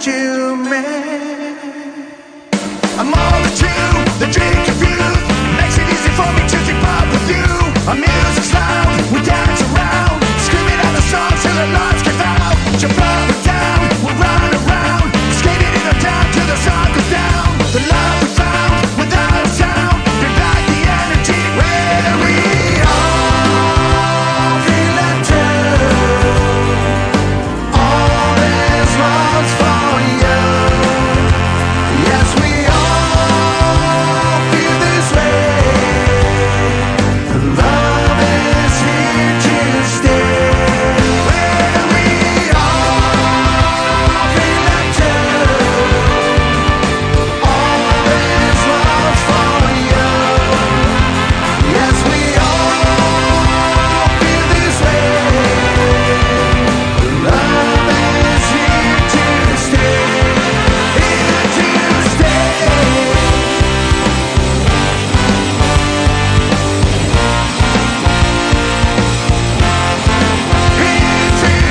without you, man. I'm all the true, the drink of youth makes it easy for me to keep up with you. Our music's loud, we dance around, screaming out the songs till the lights give out. Jump up and down, we'll run around, skating in the town till the sun goes down. The love we found without a sound, bring back the energy where we all feel it too. All this love's for you. Yes, we all feel this way. Love is here to stay. Where we all feel it too. All this love's for you. Yes, we all feel this way. Love is here to stay. Here to stay. Here to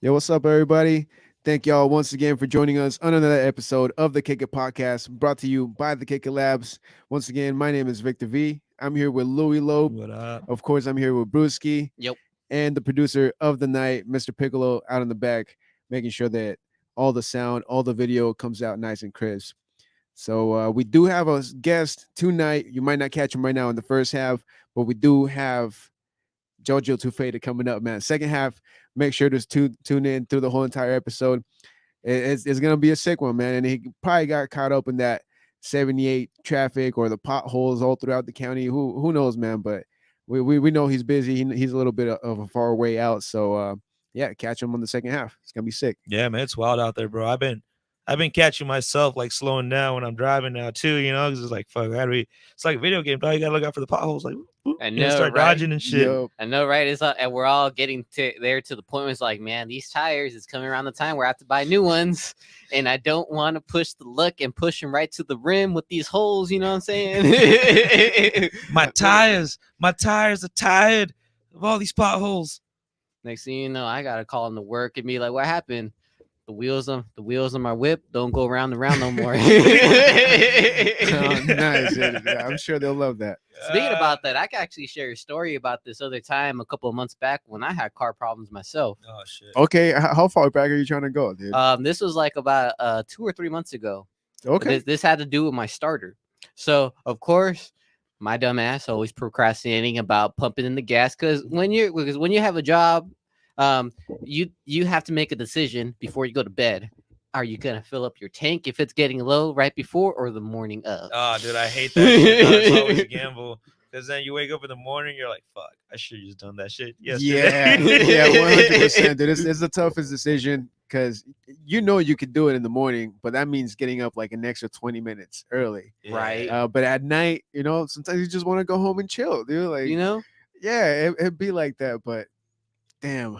Yo, what's up, everybody? Thank y'all once again for joining us on another episode of the Kick It Podcast, brought to you by the Kick It Labs. Once again, my name is Victor V. I'm here with Louis Loeb. What up? Of course, I'm here with Brewski. Yep. And the producer of the night, Mr. Piccolo, out in the back, making sure that all the sound, all the video comes out nice and crisp. So we do have a guest tonight. You might not catch him right now in the first half, but we do have JoJo2Faded coming up, man. Second half, make sure to tune in through the whole entire episode. It's going to be a sick one, man. And he probably got caught up in that 78 traffic or the potholes all throughout the county. Who knows, man? But we know he's busy. He's a little bit of a far way out. So, yeah, catch him on the second half. It's going to be sick. Yeah, man, it's wild out there, bro. I've been I've been catching myself like slowing down when I'm driving now too, you know, because it's like fuck, it's like a video game, dog. You gotta look out for the potholes, like I you know, know, start right? dodging and shit. Yo, I know, right? It's and we're all getting there to the point where it's like, man, these tires is coming around the time where I have to buy new ones, and I don't want to push the luck and push them right to the rim with these holes. You know what I'm saying? My tires are tired of all these potholes. Next thing you know, I gotta call them to work and be like, "What happened? The wheels on my whip don't go round and round no more." oh, nice. Yeah, I'm sure they'll love that. Speaking about that, I can actually share a story about this other time a couple of months back when I had car problems myself. Oh shit. Okay, how far back are you trying to go, dude? This was like about 2 or 3 months ago. Okay. This had to do with my starter. So of course, my dumb ass always procrastinating about pumping in the gas because when you have a job, you have to make a decision before you go to bed. Are you gonna fill up your tank if it's getting low right before or the morning of? Oh, dude, I hate that shit. Dog. It's always a gamble. Because then you wake up in the morning, you're like, fuck, I should have just done that shit Yeah, yesterday. yeah, 100%. Dude, it's the toughest decision because you know you could do it in the morning, but that means getting up like an extra 20 minutes early. Yeah. Right. But at night, you know, sometimes you just want to go home and chill, dude. Like, You know? yeah, it'd be like that. But damn,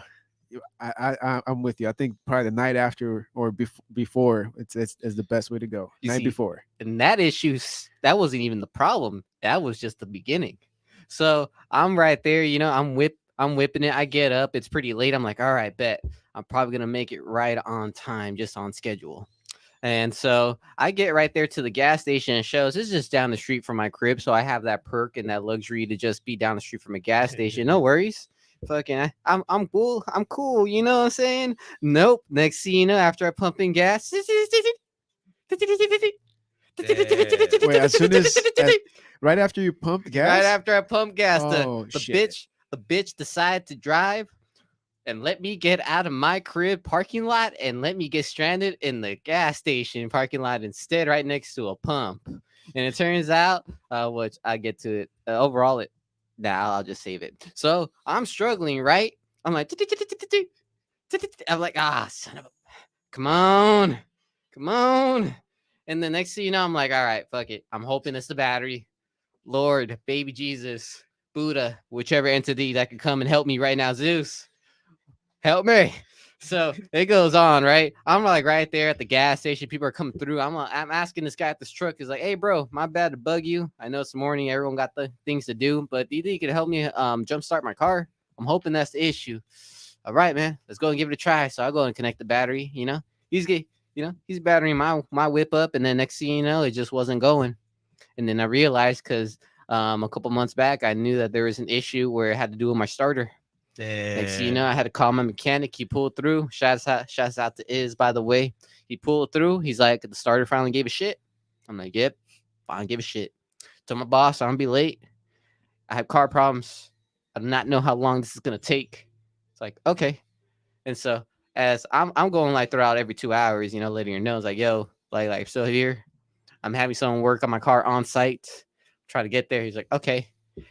I'm with you. I think probably the night after or before it's the best way to go. You Night see, before. And that issue, that wasn't even the problem. That was just the beginning. So I'm right there, you know, I'm whipping it. I get up. It's pretty late. I'm like, all right, bet. I'm probably gonna make it right on time, just on schedule. And so I get right there to the gas station and shows this is just down the street from my crib. So I have that perk and that luxury to just be down the street from a gas station. No worries. Fucking I'm cool. I'm cool. You know what I'm saying? Nope. Next thing you know, after I pump in gas. Wait, as soon as right after you pumped gas? Right after I pump gas, Oh, the shit. bitch decided to drive and let me get out of my crib parking lot and let me get stranded in the gas station parking lot instead, right next to a pump. And it turns out, which I get to it overall, I'll just save it. So I'm struggling, right? I'm like, I'm like, son of a, come on. And the next thing you know, I'm like, all right, fuck it. I'm hoping it's the battery. Lord, baby Jesus, Buddha, whichever entity that could come and help me right now, Zeus, help me. So it goes on, right? I'm like right there at the gas station. People are coming through. I'm asking this guy at this truck. He's like, hey, bro, my bad to bug you. I know it's the morning. Everyone got the things to do, but do you think you could help me jumpstart my car? I'm hoping that's the issue. All right, man, let's go and give it a try. So I go and connect the battery. You know, he's battering my whip up, and then next thing you know, it just wasn't going. And then I realized because a couple months back, I knew that there was an issue where it had to do with my starter. Next thing you know, I had to call my mechanic. He pulled through. Shouts out to Iz, by the way. He pulled through. He's like, the starter finally gave a shit. I'm like, yep, fine, give a shit. Told my boss I'm gonna be late. I have car problems. I do not know how long this is gonna take. It's like, okay. And so as I'm going like throughout every 2 hours, you know, letting her know, it's like, yo, like still here. I'm having someone work on my car on site. Try to get there. He's like, okay.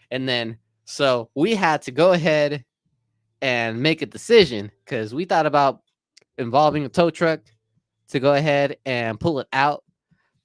And then so we had to go ahead and make a decision because we thought about involving a tow truck to go ahead and pull it out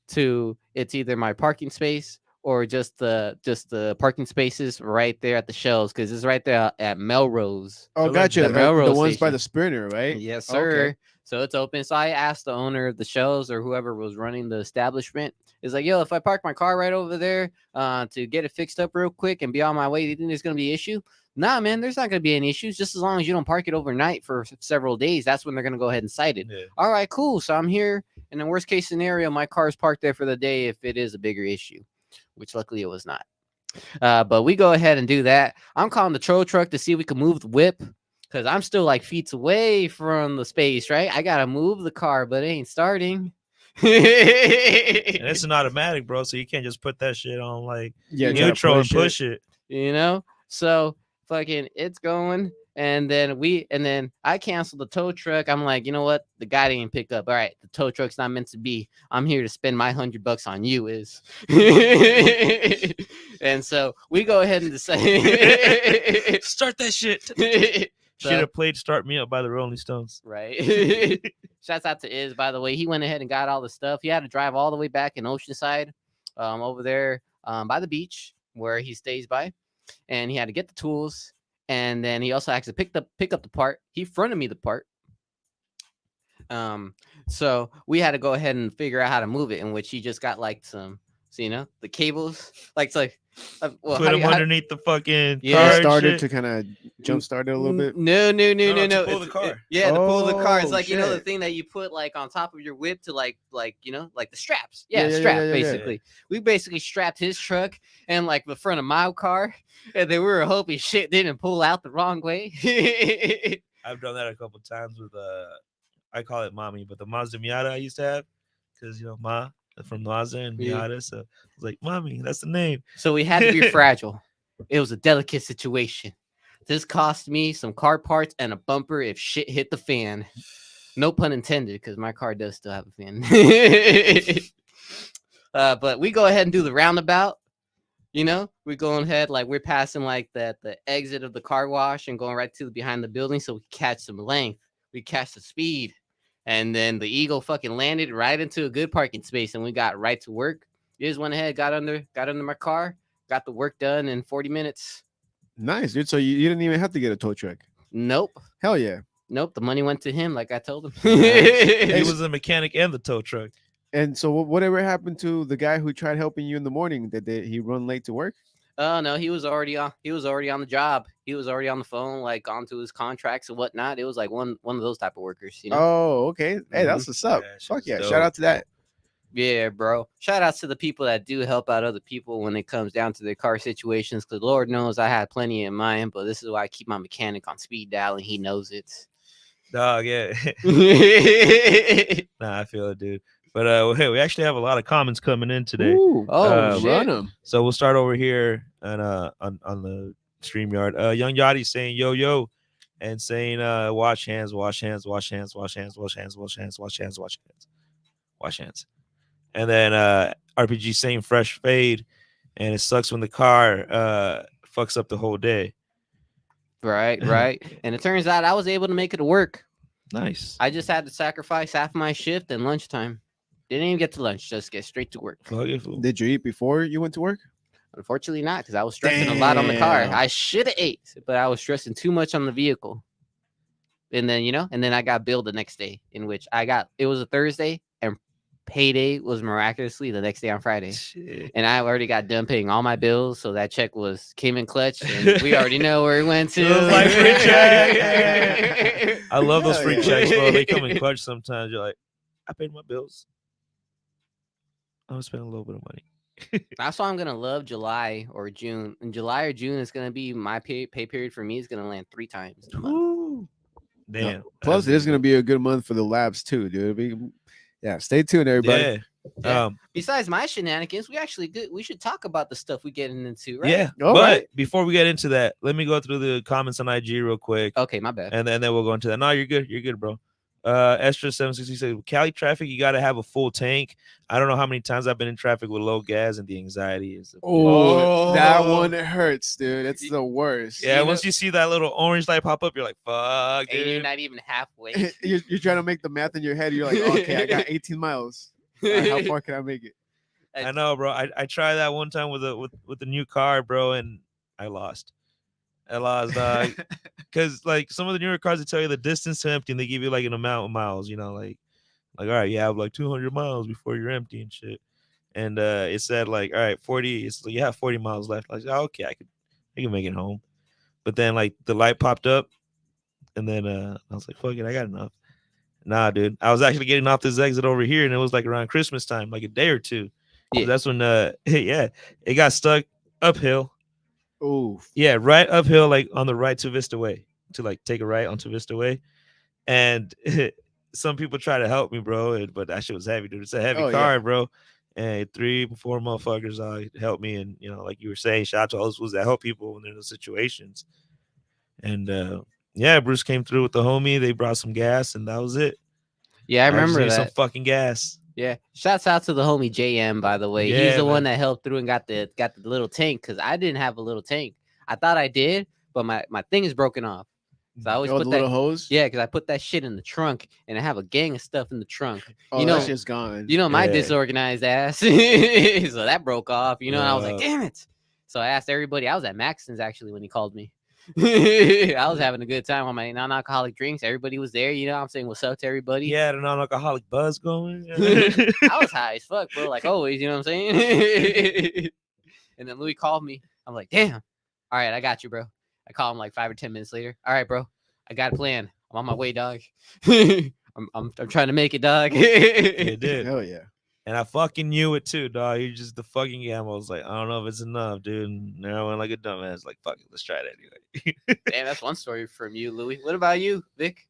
to it's either my parking space or just the parking spaces right there at the shelves because it's right there at Melrose. Oh, So gotcha. the The Melrose ones by station. the Sprinter, right? Yes, sir. Okay. So it's open. So I asked the owner of the shelves or whoever was running the establishment, is like, yo, if I park my car right over there to get it fixed up real quick and be on my way, do you think there's going to be an issue? Nah, man, there's not going to be any issues. Just as long as you don't park it overnight for several days, that's when they're going to go ahead and cite it. Yeah. All right, cool. So I'm here. And in worst case scenario, my car's parked there for the day if it is a bigger issue, which luckily it was not. But we go ahead and do that. I'm calling the tow truck to see if we can move the whip because I'm still like feet away from the space, right? I got to move the car, but it ain't starting. And it's an automatic, bro, so you can't just put that shit on like Yeah, try to neutral and push it. You know? So fucking it's going. And then I canceled the tow truck. I'm like, you know what? The guy didn't pick up. All right, the tow truck's not meant to be. I'm here to spend my $100 on you, Is. And so we go ahead and decide. Start that shit. Should have played "Start Me Up" by the Rolling Stones. Right. Shouts out to Iz, by the way. He went ahead and got all the stuff. He had to drive all the way back in Oceanside, over there by the beach where he stays by, and he had to get the tools. And then he also actually pick up the part. He fronted me the part. So we had to go ahead and figure out how to move it, in which he just got like some, so, you know, the cables, like, it's like, well, Put him underneath the fucking Yeah. car and Started shit. to kind of jump start it a little bit. No. to pull the It's- car. Yeah, to pull the car. It's Oh, like, you know, the shit. thing that you put like on top of your whip to like you know, like the straps. Yeah, Yeah, yeah, strap, yeah, yeah. basically. We basically strapped his truck and like the front of my car, and then we were hoping shit didn't pull out the wrong way. I've done that a couple times with I call it mommy, but the Mazda Miata I used to have, because you know Ma from Mazda and Yeah. Miata, so I was like, mommy, that's the name. So we had to be fragile. It was a delicate situation. This cost me some car parts and a bumper if shit hit the fan. No pun intended, because my car does still have a fan. But we go ahead and do the roundabout. You know, we're going ahead like we're passing like the exit of the car wash and going right to behind the building, so we catch some length. We catch the speed. And then the Eagle fucking landed right into a good parking space, and we got right to work. You just went ahead, got under my car, got the work done in 40 minutes. Nice, dude. So you didn't even have to get a tow truck. Nope. Hell yeah. Nope. The money went to him, like I told him. He was the mechanic and the tow truck. And so whatever happened to the guy who tried helping you in the morning? Did he run late to work? Oh no, he was already on the job. He was already on the phone, like onto his contracts and whatnot. It was like one of those type of workers, you know. Oh, okay. Hey, that's what's up. Yeah, shit Fuck was yeah. dope. Shout out to that. Yeah, bro. Shout outs to the people that do help out other people when it comes down to their car situations. Because Lord knows I had plenty in mind, but this is why I keep my mechanic on speed dial, and he knows it. Dog, yeah. Nah, I feel it, dude. But hey, we actually have a lot of comments coming in today. Ooh, Oh, shit. run 'em. So we'll start over here on the StreamYard. Young Yachty saying yo, and saying wash hands, wash hands, wash hands, wash hands, wash hands, wash hands, wash hands, wash hands, wash hands. And then RPG saying fresh fade, and it sucks when the car fucks up the whole day. Right. And it turns out I was able to make it to work. Nice. I just had to sacrifice half my shift and lunchtime. Didn't even get to lunch, just get straight to work. Fuck it, fool. Did you eat before you went to work? Unfortunately not, because I was stressing a lot on the car. Damn. I should have ate, but I was stressing too much on the vehicle. And then, I got billed the next day, in which it was a Thursday, and payday was miraculously the next day on Friday. Shit. And I already got done paying all my bills, so that check came in clutch, and we already know where it went to. It was like free check. I love those Hell free yeah. checks, bro. They come in clutch sometimes. You're like, I paid my bills. I'm gonna spend a little bit of money. That's why I'm gonna love July or June. In July or June is gonna be my pay period for me. Is gonna land 3 times in a month. Ooh. Damn. Plus, it is going to be a good month for the labs too, dude. Yeah, stay tuned, everybody. Yeah. Besides my shenanigans, we should talk about the stuff we getting into, right? Yeah. All But right. before we get into that, let me go through the comments on IG real quick. Okay, my bad. And then we'll go into that. No, you're good. You're good, bro. Estra 760 said, Cali traffic, you got to have a full tank. I don't know how many times I've been in traffic with low gas, and the anxiety is. Oh, that Oh. one hurts, dude. It's the worst. Yeah, You once you see that little orange light pop up, you're like, fuck, And you're dude. not even halfway. You're trying to make the math in your head. You're like, okay, I got 18 miles. All right, how far can I make it? I know, bro. I tried that one time with the new car, bro, and I lost. Dog. Because like some of the newer cars, they tell you the distance to empty, and they give you like an amount of miles. You know, like all right, you have like 200 miles before you're empty and shit. And it said like, all right, 40. It's like you have 40 miles left. Like, oh, okay, I can make it home. But then like the light popped up, and then I was like, fuck it, I got enough. Nah, dude, I was actually getting off this exit over here, and it was like around Christmas time, like a day or two. Yeah. That's when it got stuck uphill. Ooh, Yeah, right uphill, like on the right to Vista Way, to like take a right onto Vista Way. And some people try to help me, bro, but that shit was heavy, dude. It's a heavy Oh, car, yeah. bro. And 3-4 motherfuckers helped me. And, like you were saying, shout out to all those fools that help people when they're in those situations. And Bruce came through with the homie. They brought some gas, and that was it. Yeah, I just remember need that. some fucking gas. Yeah, shouts out to the homie JM, by the way. Yeah, He's the man. one that helped through and got the little tank, because I didn't have a little tank. I thought I did, but my thing is broken off. So I always Oh, put the that. little hose. Yeah, because I put that shit in the trunk, and I have a gang of stuff in the trunk. Oh, you know, that shit's gone. my Yeah. disorganized ass. So that broke off. And I was like, damn it. So I asked everybody. I was at Maxton's actually when he called me. I was having a good time on my non-alcoholic drinks. Everybody was there. I'm saying what's up to everybody. He had a non-alcoholic buzz going. I was high as fuck, bro. Like always, you know what I'm saying? And then Louis called me. I'm like, damn. All right, I got you, bro. I call him like 5 or 10 minutes later. All right, bro. I got a plan. I'm on my way, dog. I'm trying to make it, dog. You did. Hell yeah. And I fucking knew it too, dog. You just the fucking game. I was like, I don't know if it's enough, dude. And I went like a dumbass. Like, fuck it, let's try it anyway. Damn, that's one story from you, Louis. What about you, Vic?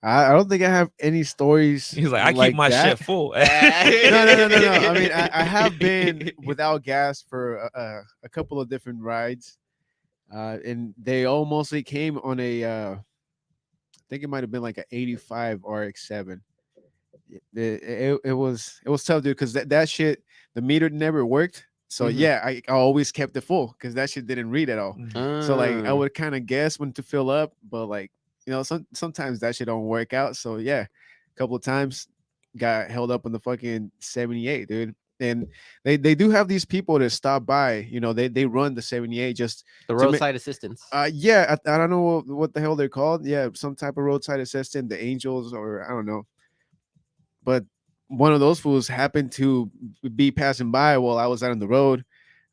I don't think I have any stories. He's like, I keep my that. shit full. No. I mean, I have been without gas for a couple of different rides, and they all mostly came on a. I think it might have been like an 85 RX-7. It was tough, dude, because that shit, the meter never worked. So yeah, I always kept it full because that shit didn't read at all. So like I would kind of guess when to fill up, but like sometimes that shit don't work out. So yeah, a couple of times got held up on the fucking 78, dude. And they do have these people that stop by. They run the 78 just the roadside assistance. Yeah, I don't know what the hell they're called. Yeah, some type of roadside assistant, the Angels, or I don't know. But one of those fools happened to be passing by while I was out on the road.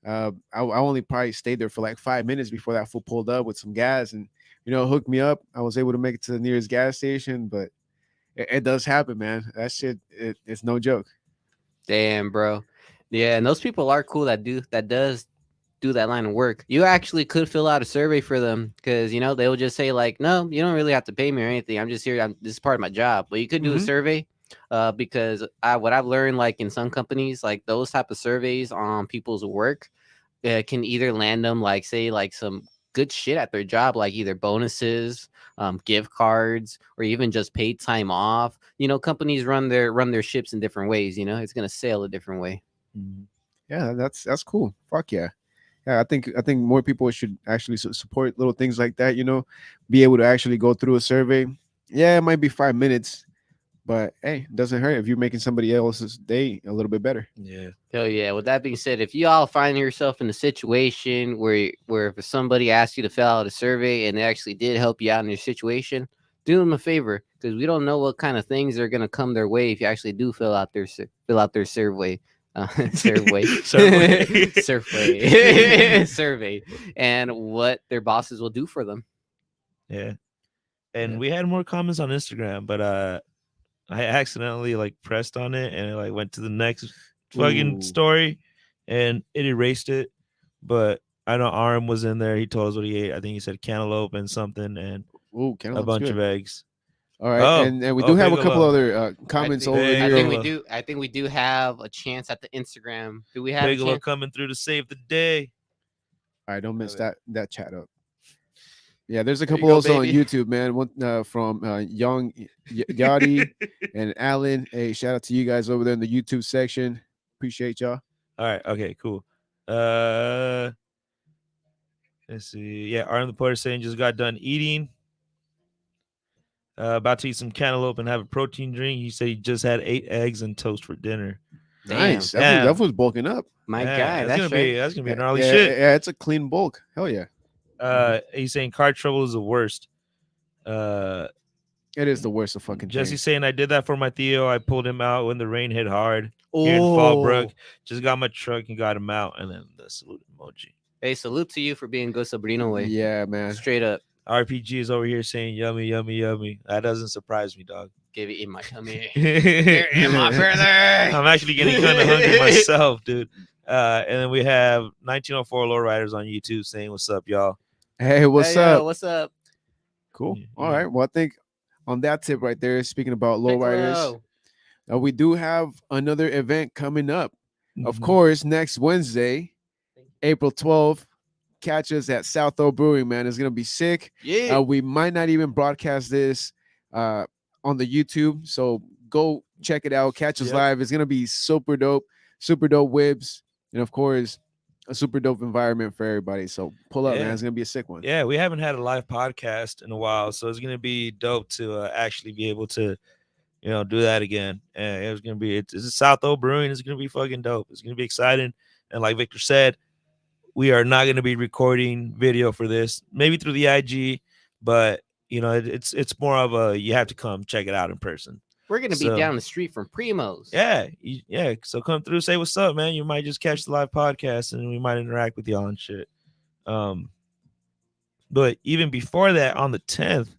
I only probably stayed there for like 5 minutes before that fool pulled up with some gas and hooked me up. I was able to make it to the nearest gas station, but it does happen, man. That shit, it's no joke. Damn, bro. Yeah, and those people are cool that does do that line of work. You actually could fill out a survey for them because they'll just say like, no, you don't really have to pay me or anything. I'm just here. This is part of my job. But you could do a survey. Because what I've learned, like in some companies, like those type of surveys on people's work can either land them like say like some good shit at their job, like either bonuses, gift cards, or even just paid time off. Companies run their ships in different ways. It's gonna sail a different way. Yeah, that's cool. Fuck yeah. Yeah, I think more people should actually support little things like that. Be able to actually go through a survey. Yeah, it might be 5 minutes. But hey, it doesn't hurt if you're making somebody else's day a little bit better. Yeah. Hell yeah. With that being said, if you all find yourself in a situation where if somebody asks you to fill out a survey and they actually did help you out in your situation, do them a favor because we don't know what kind of things are gonna come their way if you actually do fill out their survey. Survey and what their bosses will do for them. Yeah. And we had more comments on Instagram, but I accidentally like pressed on it and it like went to the next fucking story and it erased it. But I know Aram was in there. He told us what he ate. I think he said cantaloupe and something and a bunch of eggs. All right, and we do have a couple other comments over here. I think we do have a chance at the Instagram. Do we have Bigelow coming through to save the day? All right, don't miss that chat up. Yeah, there's a couple also on YouTube, man. One from Young Yachty and Alan. Hey, shout out to you guys over there in the YouTube section. Appreciate y'all. All right, okay, cool. Let's see. Yeah, Arm the Porter saying just got done eating. About to eat some cantaloupe and have a protein drink. He said he just had 8 eggs and toast for dinner. Nice. That was bulking up. My guy, that's gonna be gnarly shit. Yeah, it's a clean bulk. Hell yeah. He's saying car trouble is the worst. It is the worst of fucking Jesse's saying I did that for my Theo. I pulled him out when the rain hit hard. Here in Fallbrook. Just got my truck and got him out. And then the salute emoji. Hey, salute to you for being good Sabrina way. Yeah, man. Straight up. RPG is over here saying yummy, yummy, yummy. That doesn't surprise me, dog. Give it in my tummy. In my brother. I'm actually getting kind of hungry myself, dude. And then we have 1904 Lowriders on YouTube saying, what's up, y'all? Hey, what's up? What's up? Cool. All right. Well, I think on that tip right there, speaking about lowriders, we do have another event coming up. Of course, next Wednesday, April 12th, catch us at Southo Brewing, man. It's going to be sick. Yeah. We might not even broadcast this on the YouTube. So go check it out. Catch us live. It's going to be super dope. Super dope whips. And of course, a super dope environment for everybody. So pull up, man. Yeah. It's gonna be a sick one. Yeah, we haven't had a live podcast in a while, so it's gonna be dope to actually be able to, do that again. And it was gonna be it's a South O Brewing. It's gonna be fucking dope. It's gonna be exciting. And like Victor said, we are not gonna be recording video for this. Maybe through the IG, but it's more of a you have to come check it out in person. We're gonna be So down the street from Primo's. yeah, yeah. So come through, say what's up, man. You might just catch the live podcast, and we might interact with y'all and shit. But even before that, on the 10th,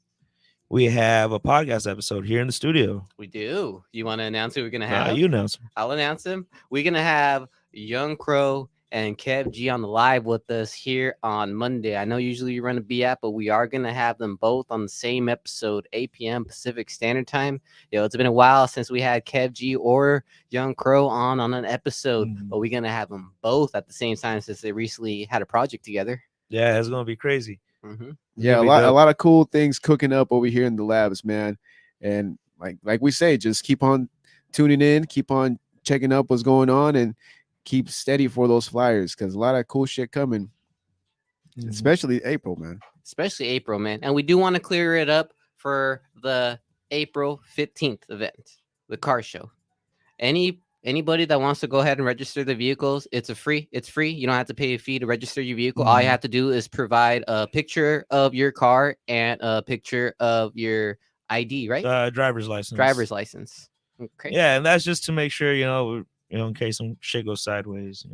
we have a podcast episode here in the studio. We do. You want to announce who we're gonna have? You announce them. I'll announce him. We're gonna have Young Crow and Kev G on the live with us here on Monday. I know usually you run a B app, but we are gonna have them both on the same episode, 8 p.m. Pacific Standard Time. It's been a while since we had Kev G or Young Crow on an episode, but we're gonna have them both at the same time since they recently had a project together. Yeah, it's gonna be crazy. Mm-hmm. Yeah, a lot of cool things cooking up over here in the labs, man. And like we say, just keep on tuning in, keep on checking up what's going on, and keep steady for those flyers because a lot of cool shit coming, especially April, man. Especially April, man. And we do want to clear it up for the April 15th event, the car show. Anybody that wants to go ahead and register the vehicles, it's free. You don't have to pay a fee to register your vehicle. All you have to do is provide a picture of your car and a picture of your ID, right? Driver's license. Okay. Yeah, and that's just to make sure, in case some shit goes sideways.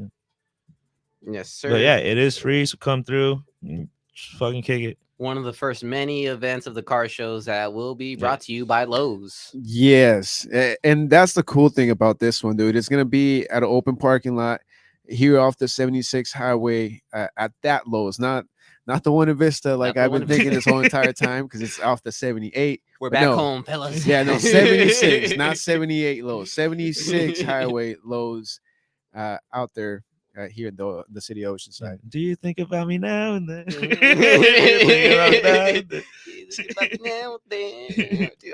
Yes, sir. But yeah, it is free, so come through and just fucking kick it. One of the first many events of the car shows that will be brought to you by Lowe's. Yes, and that's the cool thing about this one, dude. It's gonna be at an open parking lot here off the 76 highway at that Lowe's, not the one in Vista, like I've been thinking this whole entire time, because it's off the 78. We're back home, fellas. Yeah, no, 76, not 78 Lowe's, 76 highway Lowe's out there. Here in the city of Oceanside. Do you think about me now and then?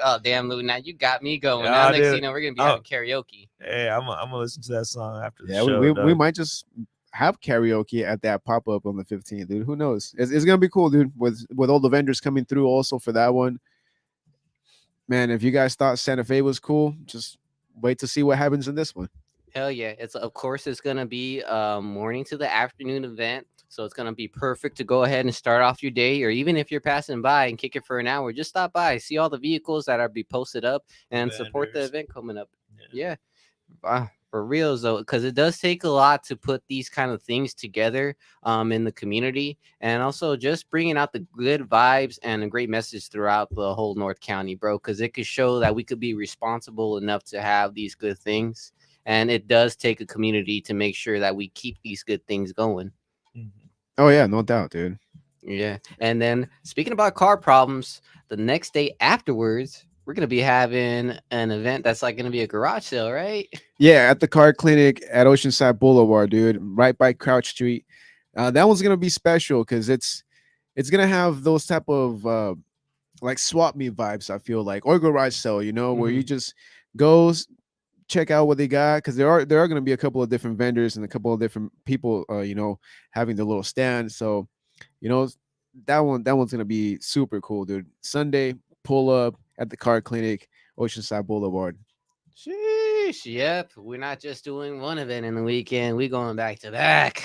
Oh damn, Lou! Now you got me going. Now next thing you know, we're gonna be having karaoke. Hey, I'm gonna listen to that song after the yeah, show. We might just have karaoke at that pop up on the 15th, dude. Who knows? It's gonna be cool, dude. With all the vendors coming through, also for that one. Man, if you guys thought Santa Fe was cool, just wait to see what happens in this one. Hell yeah. It's gonna be morning to the afternoon event. So it's gonna be perfect to go ahead and start off your day, or even if you're passing by and kick it for an hour, just stop by, see all the vehicles that are be posted up and support the event coming up. Yeah. For real though, because it does take a lot to put these kind of things together in the community, and also just bringing out the good vibes and a great message throughout the whole North County, bro, because it could show that we could be responsible enough to have these good things. And it does take a community to make sure that we keep these good things going. Oh, yeah, no doubt, dude. Yeah. And then speaking about car problems, the next day afterwards, we're going to be having an event that's like going to be a garage sale, right? Yeah, at the car clinic at Oceanside Boulevard, dude, right by Crouch Street. That one's going to be special because it's going to have those type of like swap meet vibes, I feel like, or garage sale, where you just go check out what they got, because there are going to be a couple of different vendors and a couple of different people having the little stand. So that one's going to be super cool, dude. Sunday, pull up at the car clinic, Oceanside Boulevard. Sheesh, yep, we're not just doing one event in the weekend, we're going back to back.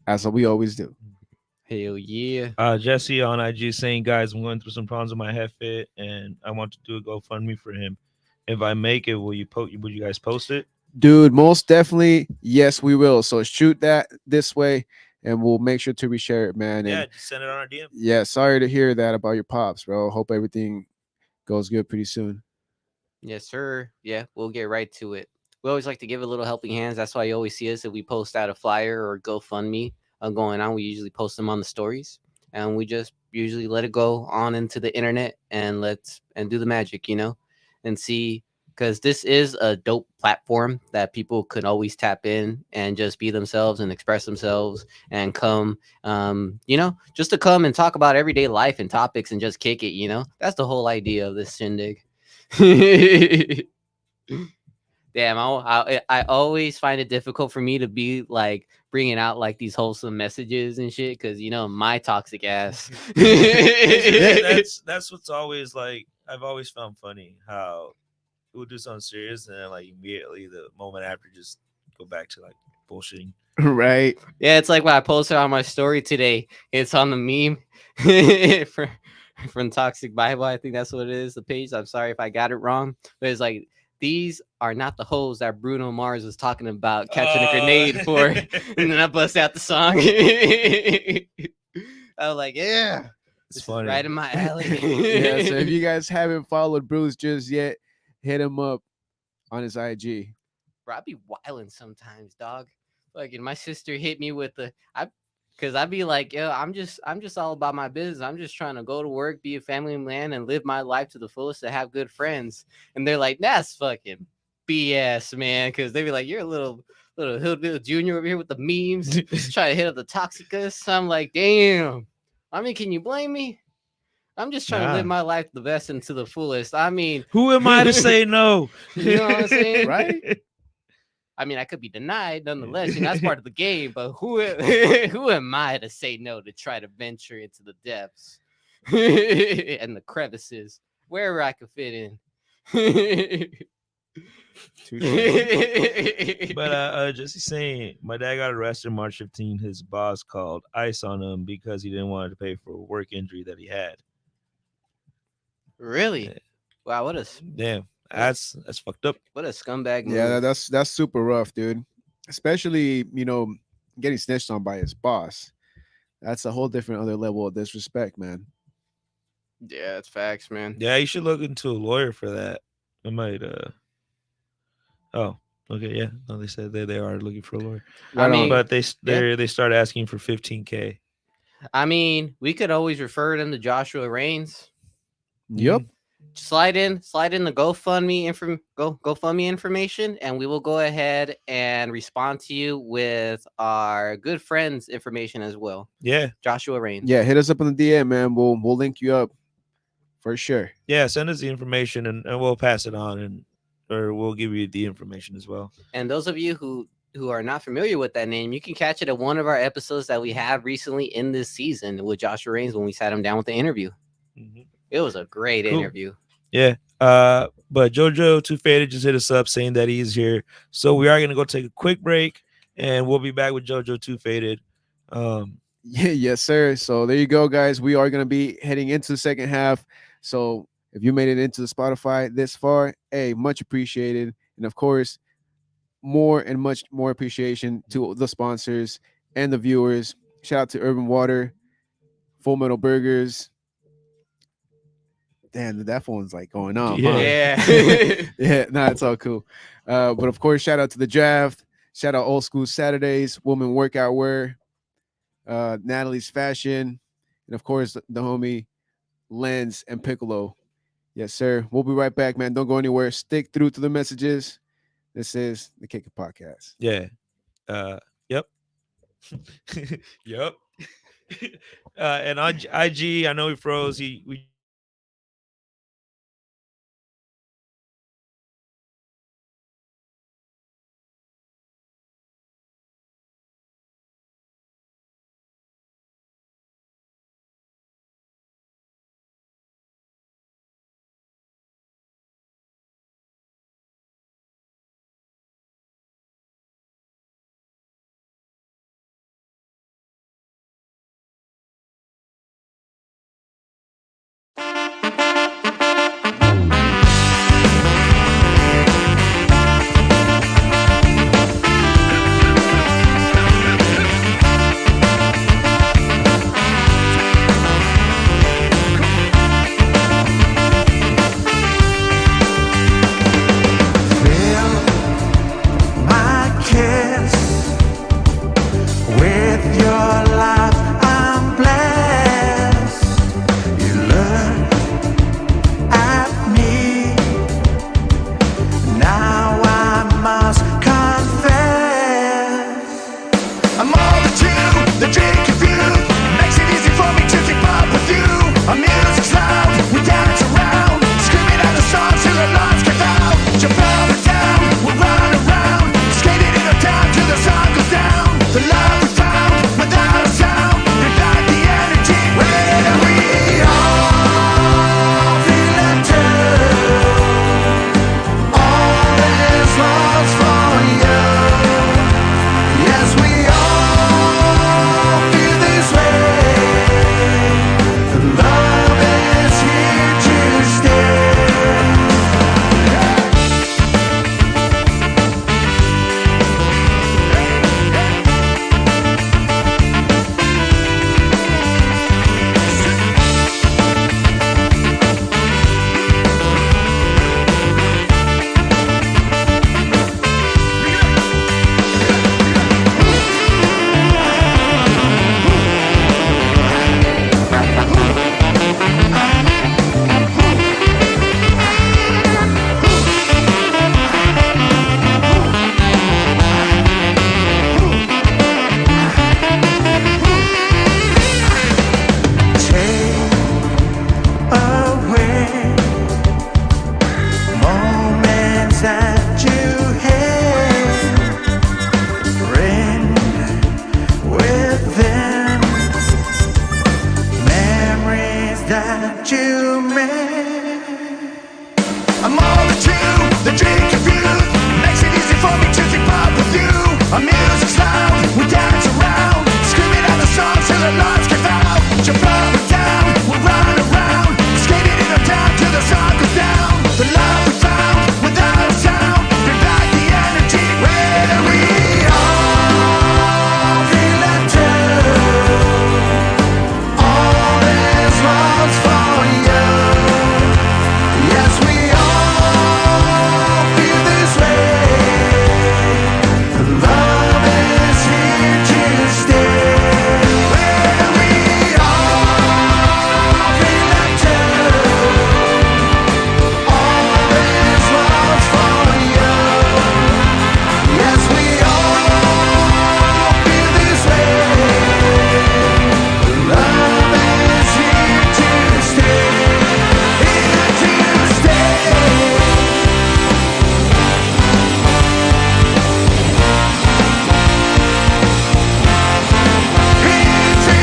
That's what we always do. Hell yeah. Jesse on IG saying, guys, I'm going through some problems with my head fit and I want to do a GoFundMe for him. If I make it, would you guys post it? Dude, most definitely. Yes, we will. So shoot that this way and we'll make sure to reshare it, man. Yeah, and just send it on our DM. Yeah, sorry to hear that about your pops, bro. Hope everything goes good pretty soon. Yes, sir. Yeah, we'll get right to it. We always like to give a little helping hands. That's why you always see us if we post out a flyer or GoFundMe going on. We usually post them on the stories, and we just usually let it go on into the internet and do the magic, and see, because this is a dope platform that people could always tap in and just be themselves and express themselves and come, just to come and talk about everyday life and topics and just kick it. That's the whole idea of this shindig. Damn, I always find it difficult for me to be like bringing out like these wholesome messages and shit because you know my toxic ass. That's what's always like. I've always found funny how we'll do something serious and then like immediately the moment after just go back to like bullshitting. Right. Yeah, it's like what I posted on my story today. It's on the meme from Toxic Bible. I think that's what it is. The page. I'm sorry if I got it wrong, but it's like these are not the hoes that Bruno Mars was talking about catching a grenade for. And then I bust out the song. I was like, yeah, It's this funny. is right in my alley. Yeah. So if you guys haven't followed Bruce just yet, hit him up on his IG. Bro, I be wilding sometimes, dog. Like, and my sister hit me with because I'd be like, yo, I'm just all about my business. I'm just trying to go to work, be a family man, and live my life to the fullest to have good friends. And they're like, that's fucking BS, man. Because they be like, you're a little hillbilly junior over here with the memes, just trying to hit up the toxicus. I'm like, damn. I mean, can you blame me? I'm just trying to live Nah. my life the best and to the fullest. I mean, Who am I to say no? You know what I'm saying? Right? I mean, I could be denied nonetheless. You know, that's part of the game. But who am I to say no to try to venture into the depths and the crevices wherever I could fit in? But just saying, my dad got arrested March 15. His boss called ICE on him because he didn't want to pay for a work injury that he had. Really? Wow, what a Damn, that's fucked up. scumbag move. Yeah, that's super rough, dude. Especially, getting snitched on by his boss. That's a whole different other level of disrespect, man. Yeah, it's facts, man. Yeah, you should look into a lawyer for that. I might. Oh, okay, yeah. No, they said they are looking for a lawyer, I mean, but they start asking for $15K. I mean, we could always refer them to Joshua Reigns. Yep. Slide in the GoFundMe information, and we will go ahead and respond to you with our good friend's information as well. Yeah, Joshua Reigns. Yeah, hit us up on the DM, man. We'll link you up for sure. yeah. Send us the information and we'll pass it on, or we'll give you the information as well. And those of you who are not familiar with that name, you can catch it at one of our episodes that we had recently in this season with Joshua Reigns when we sat him down with the interview. Mm-hmm. It was a great Cool. interview. Yeah. But JoJo2Faded just hit us up saying that he's here. So we are gonna go take a quick break and we'll be back with JoJo2Faded. Yeah, yes, sir. So there you go, guys. We are gonna be heading into the second half. So if you made it into the Spotify this far, hey, much appreciated. And of course, more and much more appreciation to the sponsors and the viewers. Shout out to Urban Water, Full Metal Burgers. Damn, that phone's like going on. Huh? Yeah. Yeah, nah, it's all cool. But of course, shout out to the draft. Shout out Old School Saturdays, Woman Workout Wear, Natalie's Fashion, and of course the homie Lens and Piccolo. Yes, sir. We'll be right back, man. Don't go anywhere. Stick through to the messages. This is the Kick It Podcast. Yeah. Yep. Yep. And on IG, I know he froze. We man. I'm all the true, the dream confused. Makes it easy for me to keep up with you. Our music's loud, we dance around, screaming out the songs till the lights give out. Jump up and down, we'll run around, skating in the town till the sun goes down. The love we found without a sound, bring back the energy where we all feel it too. All this love's for you. Yes, we all feel this way. The love is here to stay. Where we all feel it too. All this love's for you. Yes, we all feel this way. The love is here to stay. Here to stay. Here to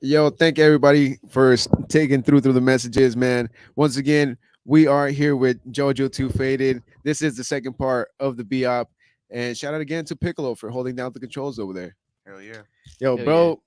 Yo, thank everybody for taking through the messages, man. Once again, we are here with JoJo2Faded. This is the second part of the BOP. And shout out again to Piccolo for holding down the controls over there. Hell yeah. Yo, Hell bro,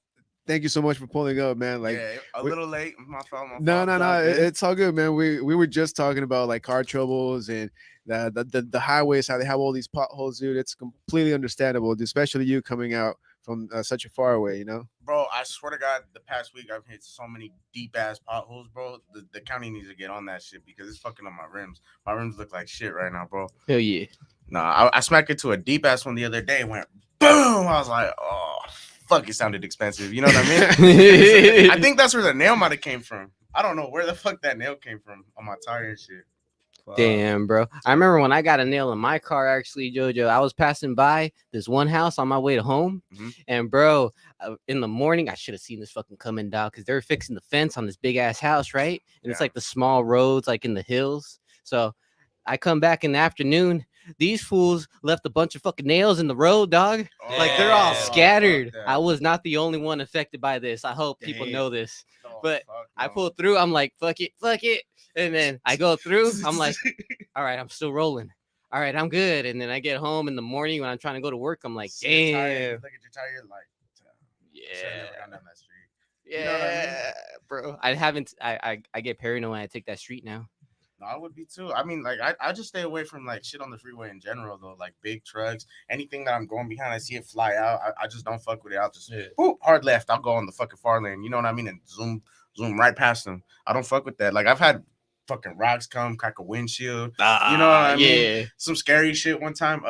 thank you so much for pulling up, man. Like, yeah, a we- little late. My fault. no, It's all good. it's all good, man. We were just talking about like car troubles and the highways, how they have all these potholes, dude. It's completely understandable, especially you coming out from such a far away, you know. Bro, I swear to God, the past week I've hit so many deep ass potholes, bro. The county needs to get on that shit because it's fucking up my rims. My rims look like shit right now, bro. Hell yeah. Nah, I smacked into a deep ass one the other day. Went boom. I was like, oh fuck, it sounded expensive. You know what I mean? I think that's where the nail might have came from. I don't know where the fuck that nail came from on my tire and shit. Damn, bro. I remember when I got a nail in my car, actually, JoJo. I was passing by this one house on my way to home. Mhm. And, bro, in the morning, I should have seen this fucking coming down because they were fixing the fence on this big ass house, right? And it's Yeah. like the small roads, like in the hills. So I come back in the afternoon. These fools left a bunch of fucking nails in the road, dog. Like they're all Yeah, fuck scattered. that. I was not the only one affected by this. I hope people Damn. know this. Oh, But fuck I no. pulled through. I'm like, fuck it. And then I go through. I'm like, all right, I'm still rolling. All right, I'm good. And then I get home in the morning when I'm trying to go to work. I'm like, See your tire, damn. look at your tire, like, should've never gone down that street. Yeah. You know what I mean? Bro. I haven't. I get paranoid when I take that street now. No, I would be too. I mean, like, I just stay away from like shit on the freeway in general, though. Like big trucks, anything that I'm going behind, I see it fly out. I just don't fuck with it. I'll just boop, hard left. I'll go on the fucking far lane. You know what I mean? And zoom right past them. I don't fuck with that. Like I've had fucking rocks come, crack a windshield. You know what I mean? Yeah. Some scary shit one time.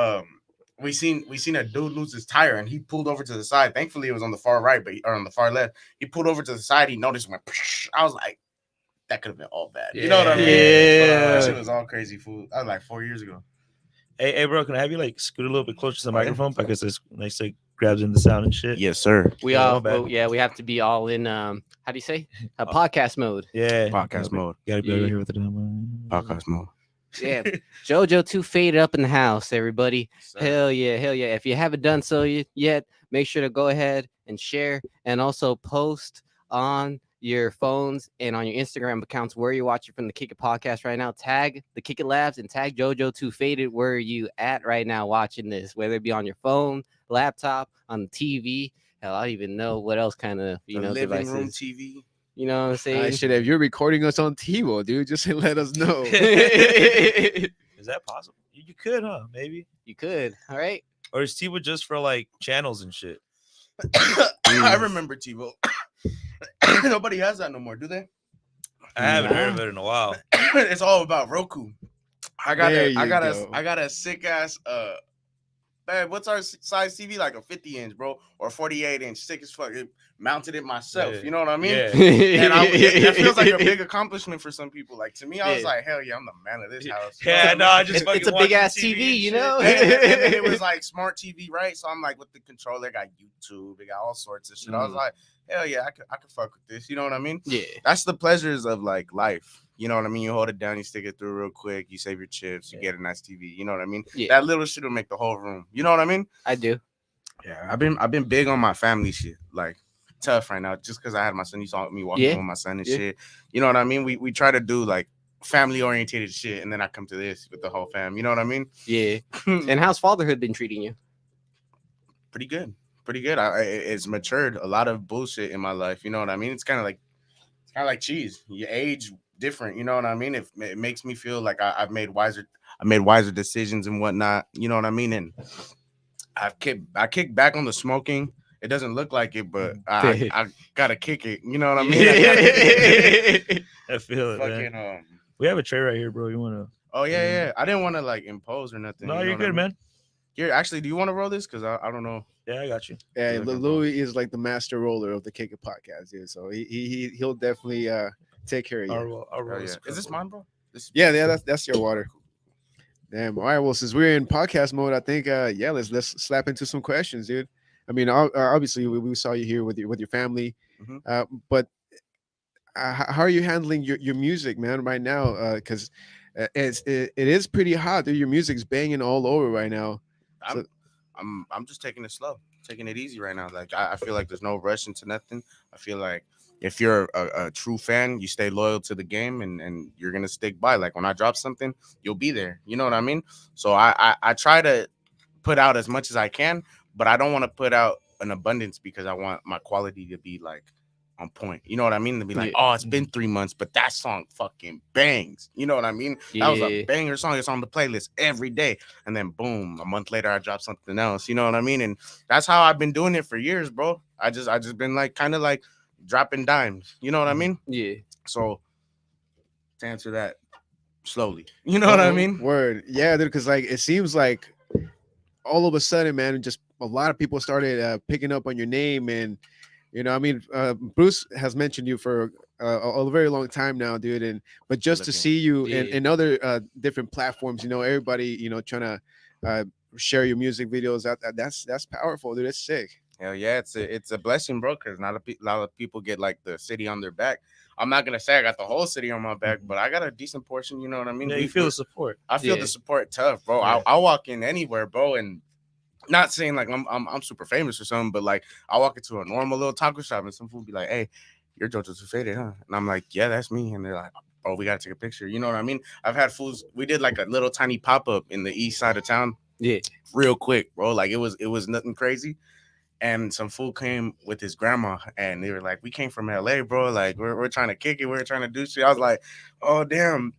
We seen a dude lose his tire and he pulled over to the side. Thankfully, it was on the far right, or on the far left. He pulled over to the side. He noticed, went. I was like, that could have been all bad. You know what I mean? Yeah. That shit was all crazy food. That was like 4 years ago. Hey, bro, can I have you like scoot a little bit closer to the Oh, yeah. microphone because it's nice to grabs in the sound and shit. Yes, sir. We Yeah, all. my bad. Well, yeah, we have to be all in. How do you say? A podcast mode. Yeah. Podcast mode. Gotta be Yeah. over here with the demo. Podcast mode. Yeah. JoJo2Faded up in the house, everybody. Hell yeah, hell yeah. If you haven't done so yet, make sure to go ahead and share and also post on your phones and on your Instagram accounts where you're watching from the Kick It podcast right now. Tag the Kick It Labs and tag JoJo2Faded where are you at right now watching this, whether it be on your phone, laptop, on the TV. Hell, I don't even know what else kind of Living devices. room TV. You know what I'm saying? Shit, if you're recording us on TiVo, dude, just let us know. Is that possible? You could, huh? Maybe. You could. All right. Or is T-Wood just for like channels and shit? I remember TiVo. Nobody has that no more, do they? I haven't heard of it in a while. It's all about Roku. I got There a, you go. I got a sick ass man, what's our size TV? Like a 50-inch, bro, or 48-inch, sick as fuck. It mounted it myself. Yeah. You know what I mean? Yeah. And that feels like a big accomplishment for some people. Like to me, I was Yeah. like, hell yeah, I'm the man of this house. Yeah, no, I just It's a fucking big ass watching TV, you and know? shit. And it was like smart TV, right? So I'm like with the controller, got YouTube, it got all sorts of shit. I was like, hell yeah, I could fuck with this. You know what I mean? Yeah. That's the pleasures of like life. You know what I mean? You hold it down, you stick it through real quick, you save your chips, you get a nice TV. You know what I mean? Yeah. That little shit will make the whole room. You know what I mean? I do. Yeah, I've been big on my family shit. Like tough right now, just because I had my son. You saw me walking Yeah. with my son and Yeah. shit. You know what I mean? We try to do like family oriented shit, and then I come to this with the whole fam. You know what I mean? Yeah. And how's fatherhood been treating you? Pretty good. Pretty good. It's matured a lot of bullshit in my life. You know what I mean? It's kind of like cheese. You age different. You know what I mean? It makes me feel like I've made wiser decisions and whatnot. You know what I mean? And I kicked back on the smoking. It doesn't look like it, but I gotta kick it. You know what I mean? I gotta kick it. I feel it, man. Fucking We have a tray right here, bro. You wanna? Oh yeah. I didn't want to like impose or nothing. No, you know you're what I good, mean? man. Here, actually, do you want to roll this? Because I don't know. Yeah, I got you. Yeah, Yeah, Louis is like the master roller of the Kick It podcast, dude. So he'll definitely take care of you. I'll roll Oh, yeah. this Is this couple. mine, bro? This Yeah, that's your water. Damn. All right. Well, since we're in podcast mode, I think let's slap into some questions, dude. I mean, obviously we saw you here with your family, Mhm. but how are you handling your music, man, right now? Because it is pretty hot, dude. Your music's banging all over right now. I'm just taking it slow, taking it easy right now. Like I feel like there's no rush into nothing. I feel like if you're a true fan, you stay loyal to the game and you're gonna stick by. Like when I drop something, you'll be there. You know what I mean? So I try to put out as much as I can, but I don't want to put out an abundance because I want my quality to be like on point. You know what I mean? To be like, Yeah. oh, it's been 3 months, but that song fucking bangs. You know what I mean? That was a Yeah. banger song. It's on the playlist every day. And then boom, a month later I drop something else. You know what I mean? And that's how I've been doing it for years, bro. I just been like kind of like dropping dimes. You know what I mean? Yeah. So to answer that slowly, you know what I mean? Word. Yeah, dude, because like it seems like all of a sudden, man, just a lot of people started picking up on your name. And you know, I mean, Bruce has mentioned you for a very long time now, dude. And but just to Looking. see you Yeah. in other different platforms, you know, everybody, you know, trying to share your music videos, that's powerful, dude. It's sick. Hell yeah, it's a blessing, bro. Because not a lot of people get like the city on their back. I'm not gonna say I got the whole city on my back, but I got a decent portion. You know what I mean? Yeah, you feel the support. I feel Yeah. the support tough, bro. Yeah. I walk in anywhere, bro, and not saying like I'm super famous or something, but like I walk into a normal little taco shop and some fool be like, "Hey, you're Jojo2Faded, huh?" And I'm like, "Yeah, that's me." And they're like, "Oh, we gotta take a picture." You know what I mean? I've had fools. We did like a little tiny pop up in the east side of town, Yeah. real quick, bro. Like it was nothing crazy. And some fool came with his grandma, and they were like, "We came from LA, bro. Like we're trying to kick it. We're trying to do shit." I was like, "Oh damn."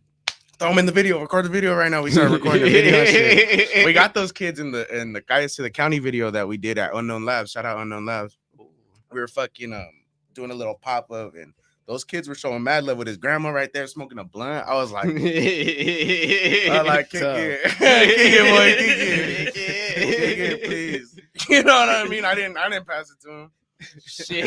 Throw them in the video, record the video right now. We started recording the video and shit. We got those kids in the guys to the county video that we did at Unknown Labs. Shout out Unknown Labs. We were fucking doing a little pop up, and those kids were showing mad love with his grandma right there smoking a blunt. I was like, I like kick Tough. it, kick it, boy, kick it, please. You know what I mean? I didn't pass it to him. Shit.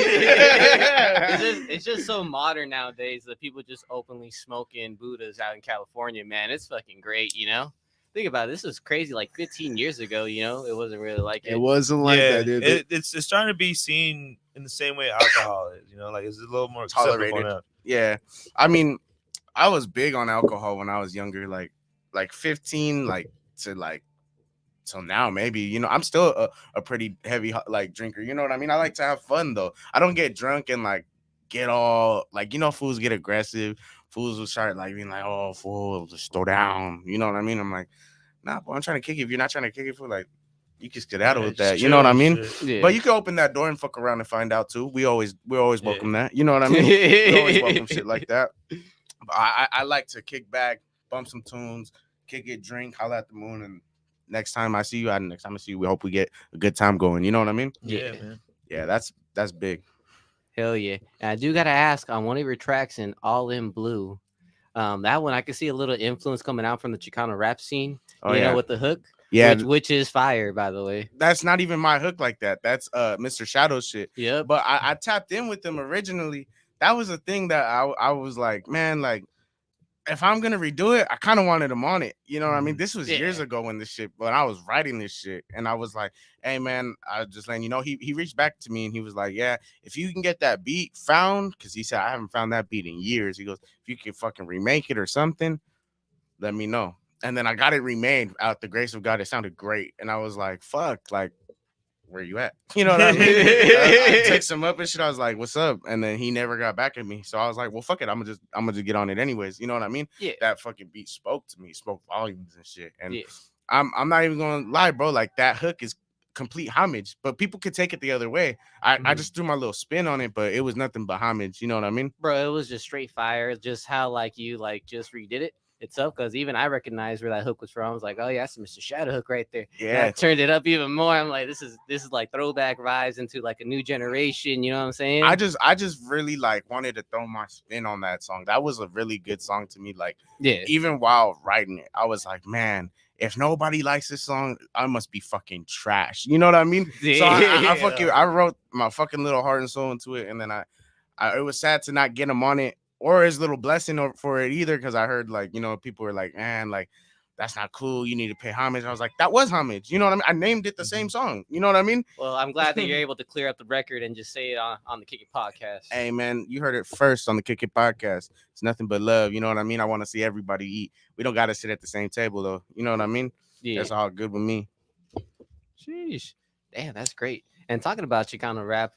It's just so modern nowadays that people just openly smoking Buddhas out in California, man. It's fucking great, you know? Think about it. This was crazy like 15 years ago, you know? It wasn't really like It wasn't like that, dude. It's starting to be seen in the same way alcohol is. You know, like it's a little more acceptable Tolerated. now. Yeah, I mean, I was big on alcohol when I was younger, like 15, like to like till now, maybe. You know, I'm still a pretty heavy like drinker. You know what I mean? I like to have fun though. I don't get drunk and like get all like, you know, fools get aggressive. Fools will start like being like, "Oh, fool, just throw down." You know what I mean? I'm like, nah, boy, I'm trying to kick it. If you're not trying to kick it, for like, you can skedaddle with just that. You know what I chill mean? and shit. Yeah. But you can open that door and fuck around and find out too. We always welcome that. You know what I mean? We always welcome shit like that. But I like to kick back, bump some tunes, kick it, drink, holla at the moon, and next time I see you, we hope we get a good time going. You know what I mean? Yeah, man. Yeah, that's big. Hell yeah. And I do gotta ask on one of your tracks in All in Blue. That one I could see a little influence coming out from the Chicano rap scene, Oh you yeah, know, with the hook. yeah. Which is fire, by the way. That's not even my hook like that. That's Mr. Shadow shit. Yep. But I tapped in with them originally. That was a thing that I was like, man, like if I'm gonna redo it, I kind of wanted him on it. You know what I mean? This was years Yeah. ago when I was writing this shit, and I was like, hey man, I just letting you know. He reached back to me and he was like, yeah, if you can get that beat found, because he said I haven't found that beat in years. He goes, if you can fucking remake it or something, let me know. And then I got it remade out the grace of God. It sounded great, and I was like, fuck, like, where you at? You know what I mean? I text him up and shit. I was like, what's up? And then he never got back at me. So I was like, well, fuck it. I'm gonna just get on it anyways. You know what I mean? Yeah. That fucking beat spoke to me, spoke volumes and shit. And Yeah. I'm not even gonna lie, bro. Like that hook is complete homage, but people could take it the other way. I just threw my little spin on it, but it was nothing but homage. You know what I mean? Bro, it was just straight fire. Just how like you like just redid it itself, because even I recognized where that hook was from. I was like, oh yeah, that's a Mr. Shadow hook right there. And I Yeah. turned it up even more. I'm like, this is like throwback vibes into like a new generation. You know what I'm saying? I just really like wanted to throw my spin on that song. That was a really good song to me. Like yeah. even while writing it, I was like, man, if nobody likes this song, I must be fucking trash. You know what I mean? So I wrote my fucking little heart and soul into it, and then I it was sad to not get him on it or his little blessing for it either, because I heard like, you know, people were like, man, like that's not cool. You need to pay homage. I was like, that was homage. You know what I mean? I named it the same song. You know what I mean? Well, I'm glad that you're able to clear up the record and just say it on the Kick It podcast. Hey man, you heard it first on the Kick It podcast. It's nothing but love. You know what I mean? I want to see everybody eat. We don't got to sit at the same table though. You know what I mean? Yeah. That's all good with me. Sheesh. Damn, that's great. And talking about Chicano rap,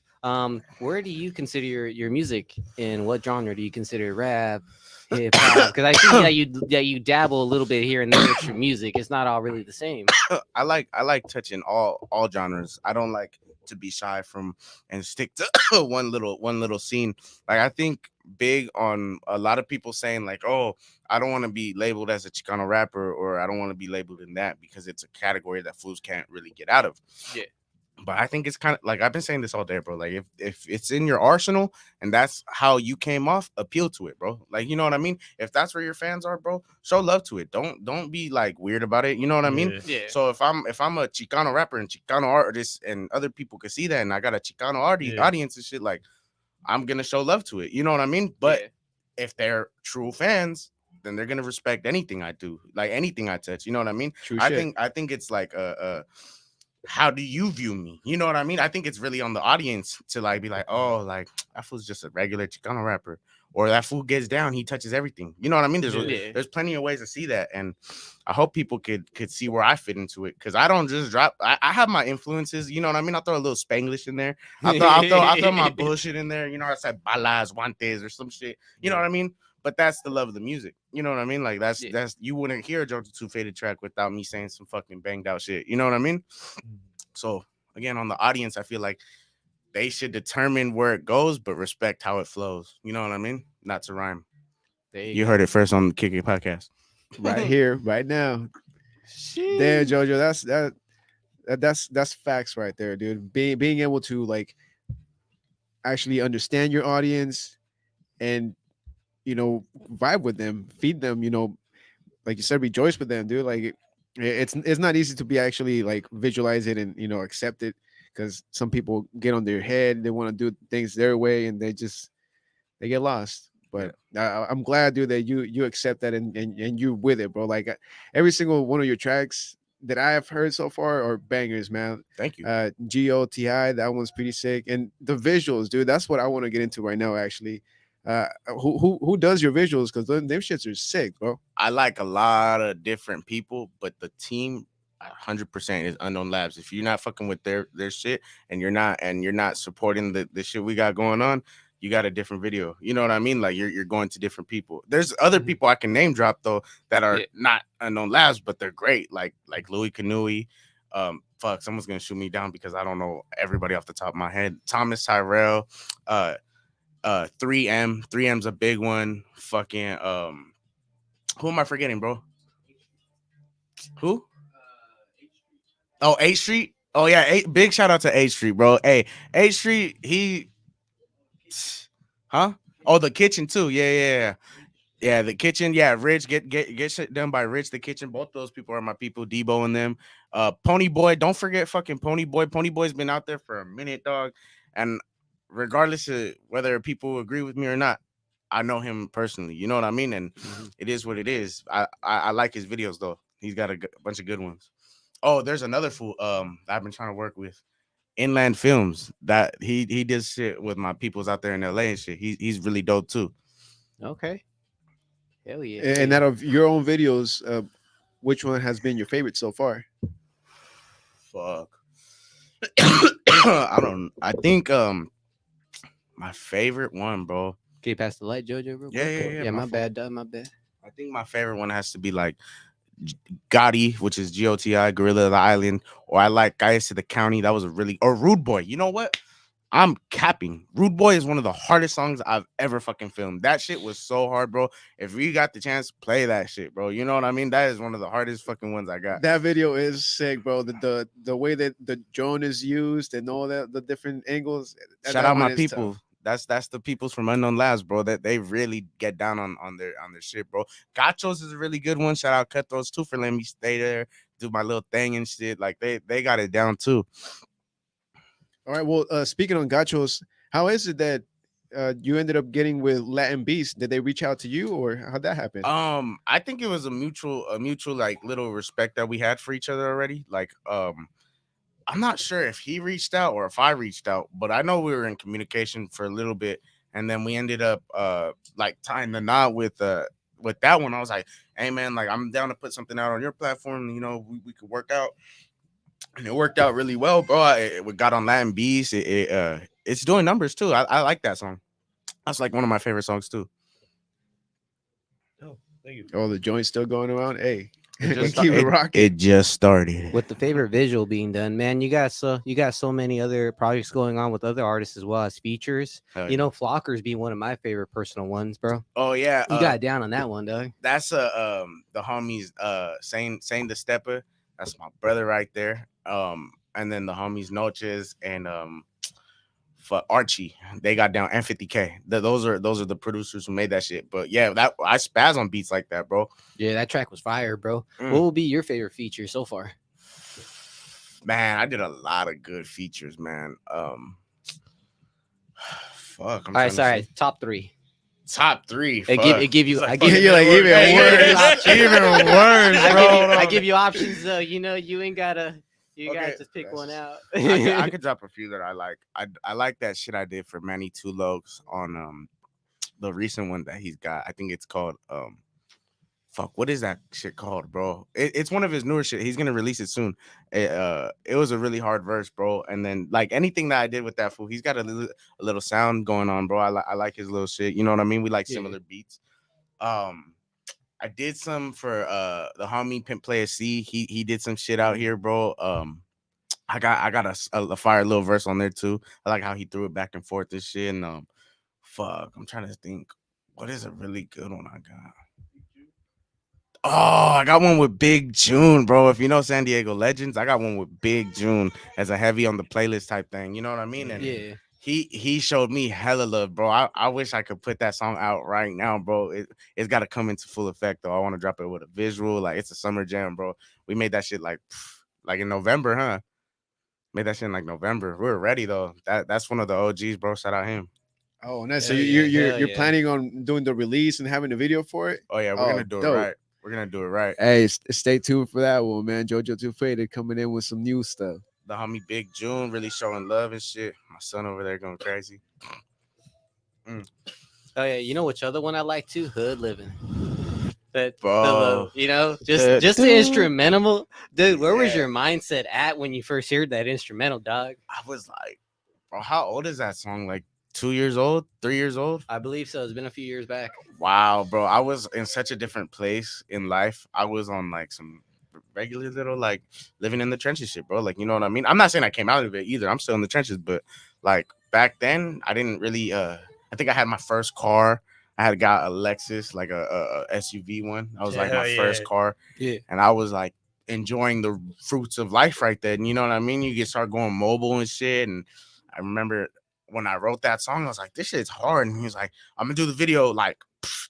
where do you consider your music? In what genre do you consider rap, hip hop? Because I see that you dabble a little bit here and there with your music. It's not all really the same. I like touching all genres. I don't like to be shy from and stick to one little scene. Like I think big on a lot of people saying like, oh, I don't want to be labeled as a Chicano rapper, or I don't want to be labeled in that because it's a category that fools can't really get out of. Yeah. But I think it's kind of like I've been saying this all day, bro. Like if it's in your arsenal and that's how you came off, appeal to it, bro. Like you know what I mean? If that's where your fans are, bro, show love to it. Don't be like weird about it. You know what I mean? Yeah. Yeah. So if I'm a Chicano rapper and Chicano artist and other people could see that and I got a Chicano Yeah. audience and shit, like I'm gonna show love to it. You know what I mean? But Yeah. if they're true fans, then they're gonna respect anything I do, like anything I touch. You know what I mean? True I shit. think it's like how do you view me? You know what I mean? I think it's really on the audience to like be like, oh, like that fool's just a regular Chicano rapper, or that fool gets down, he touches everything. You know what I mean? Yeah. There's plenty of ways to see that, and I hope people could see where I fit into it because I don't just drop. I have my influences. You know what I mean? I throw a little Spanglish in there. I throw my bullshit in there. You know, I said balas, guantes, or some shit. You know what I mean? But that's the love of the music. You know what I mean? Like that's you wouldn't hear a Jojo2Faded track without me saying some fucking banged out shit. You know what I mean? So again, on the audience, I feel like they should determine where it goes, but respect how it flows. You know what I mean? Not to rhyme. There You go. heard it first on the Kick It podcast. Right here, right now. There, Jojo. That's facts right there, dude. Being able to like actually understand your audience and vibe with them, feed them, like you said, rejoice with them, dude. Like it's not easy to be actually like visualize it and accept it, because some people get on their head, they want to do things their way, and they get lost. But I'm glad, dude, that you accept that and you with it, bro. Like every single one of your tracks that I have heard so far are bangers, man. Thank you. GOTI, that one's pretty sick, and the visuals, dude. That's what I want to get into right now, actually. Who does your visuals? Because them shits are sick, bro. I like a lot of different people, but the team 100% is Unknown Labs. If you're not fucking with their shit and you're not supporting the shit we got going on, you got a different video. You know what I mean? Like you're going to different people. There's other people I can name drop though that are not Unknown Labs, but they're great. Like Louis Kanui. Fuck, someone's gonna shoot me down because I don't know everybody off the top of my head. Thomas Tyrell, 3M. 3M's a big one. Fucking who am I forgetting, bro? Who? Oh, 8th Street. Oh yeah, big shout out to 8th Street, bro. Hey, 8th Street, huh? Oh, the kitchen too. Yeah, the kitchen. Yeah, Rich, get shit done by Rich. The kitchen. Both those people are my people. Debo and them. Pony Boy. Don't forget fucking Pony Boy. Pony Boy's been out there for a minute, dog. And regardless of whether people agree with me or not, I know him personally. You know what I mean? And it is what it is. I like his videos though. He's got a bunch of good ones. Oh, there's another fool I've been trying to work with. Inland Films. That he does shit with my peoples out there in LA and shit. He's really dope too. Okay. Hell yeah. And out of your own videos, which one has been your favorite so far? Fuck. I think my favorite one, bro. Can you pass the light, Jojo? Real Yeah, quick? yeah. Yeah, my bad, dog. My bad. I think my favorite one has to be like Gotti, which is GOTI, Gorilla of the Island, or I like Guys to the County. That was or Rude Boy. You know what? I'm capping. Rude Boy is one of the hardest songs I've ever fucking filmed. That shit was so hard, bro. If we got the chance, play that shit, bro. You know what I mean? That is one of the hardest fucking ones I got. That video is sick, bro. The way that the drone is used and all that, the different angles. Shout out my people. Tough. That's the peoples from Unknown Labs, bro. That they really get down on their shit, bro. Gachos is a really good one. Shout out Cutthroats too for letting me stay there, do my little thing and shit. Like they got it down too. All right. Well, speaking on Gachos, how is it that you ended up getting with Latin Beast? Did they reach out to you, or how'd that happen? I think it was a mutual like little respect that we had for each other already. Like, I'm not sure if he reached out or if I reached out, but I know we were in communication for a little bit, and then we ended up like tying the knot with that one. I was like, hey man, like I'm down to put something out on your platform. You know, we could work out. And it worked out really well, bro. We got on Latin Beast. It's doing numbers too. I like that song. That's like one of my favorite songs too. Oh, thank you. Oh, the joint's still going around. Hey, And sta- keep it rocking. it just started. With the favorite visual being done, man, you got so many other projects going on with other artists as well as features. Hell You yeah. know, Flockers being one of my favorite personal ones, bro. Oh yeah, You got down on that one, Doug. that's the homies saying the stepper. That's my brother right there. And then the homies Noches and for Archie, they got down and 50K. Those are the producers who made that shit. But yeah, that I spaz on beats like that, bro. Yeah, that track was fire, bro. Mm. What will be your favorite feature so far? Man, I did a lot of good features, man. Fuck. All right, sorry, top three. Top three. I Fuck. give you, He's like, I give fuck you, it, like, it'll even work. worse. Even worse, bro. I give you options though. You know, you ain't gotta, you Okay, gotta just pick one out. I could drop a few that I like. I like that shit I did for Manny Two Logs on the recent one that he's got. I think it's called fuck, what is that shit called, bro? It's one of his newer shit. He's gonna release it soon. It was a really hard verse, bro. And then like anything that I did with that fool, he's got a little sound going on, bro. I like his little shit. You know what I mean? We like Yeah. similar beats. I did some for the homie Pimp Player C. He did some shit out here, bro. I got a fire little verse on there too. I like how he threw it back and forth and shit. And fuck, I'm trying to think. What is a really good one I got? Oh, I got one with Big June, bro. If you know San Diego Legends, I got one with Big June as a heavy on the playlist type thing. You know what I mean? And Yeah. he showed me hella love, bro. I wish I could put that song out right now, bro. It's got to come into full effect though. I want to drop it with a visual, like it's a summer jam, bro. We made that shit like in November, huh? Made that shit in like November. We were ready though. That's one of the OGs, bro. Shout out him. Oh, nice. So Hell you're yeah. planning on doing the release and having a video for it? Oh yeah, we're Oh, gonna do dope. it right. We're gonna do it right. Hey, stay tuned for that one, man. JoJo2Faded coming in with some new stuff. The homie Big June really showing love and shit. My son over there going crazy. Oh yeah, you know which other one I like too? Hood Living. That Bro. you know, Hood- just the instrumental, dude. Where was Yeah. your mindset at when you first heard that instrumental, dog? I was like, bro, how old is that song? Like 2 years old, 3 years old? I believe so. It's been a few years back. Wow, bro. I was in such a different place in life. I was on like some regular little like living in the trenches shit, bro. Like, you know what I mean? I'm not saying I came out of it either. I'm still in the trenches, but like back then, I didn't really I think I had my first car. I had got a Lexus, like a SUV one. That was like my Hell first yeah. car. Yeah. And I was like enjoying the fruits of life right then. You know what I mean? You get start going mobile and shit. And I remember when I wrote that song, I was like, this shit's hard. And he was like, I'm gonna do the video like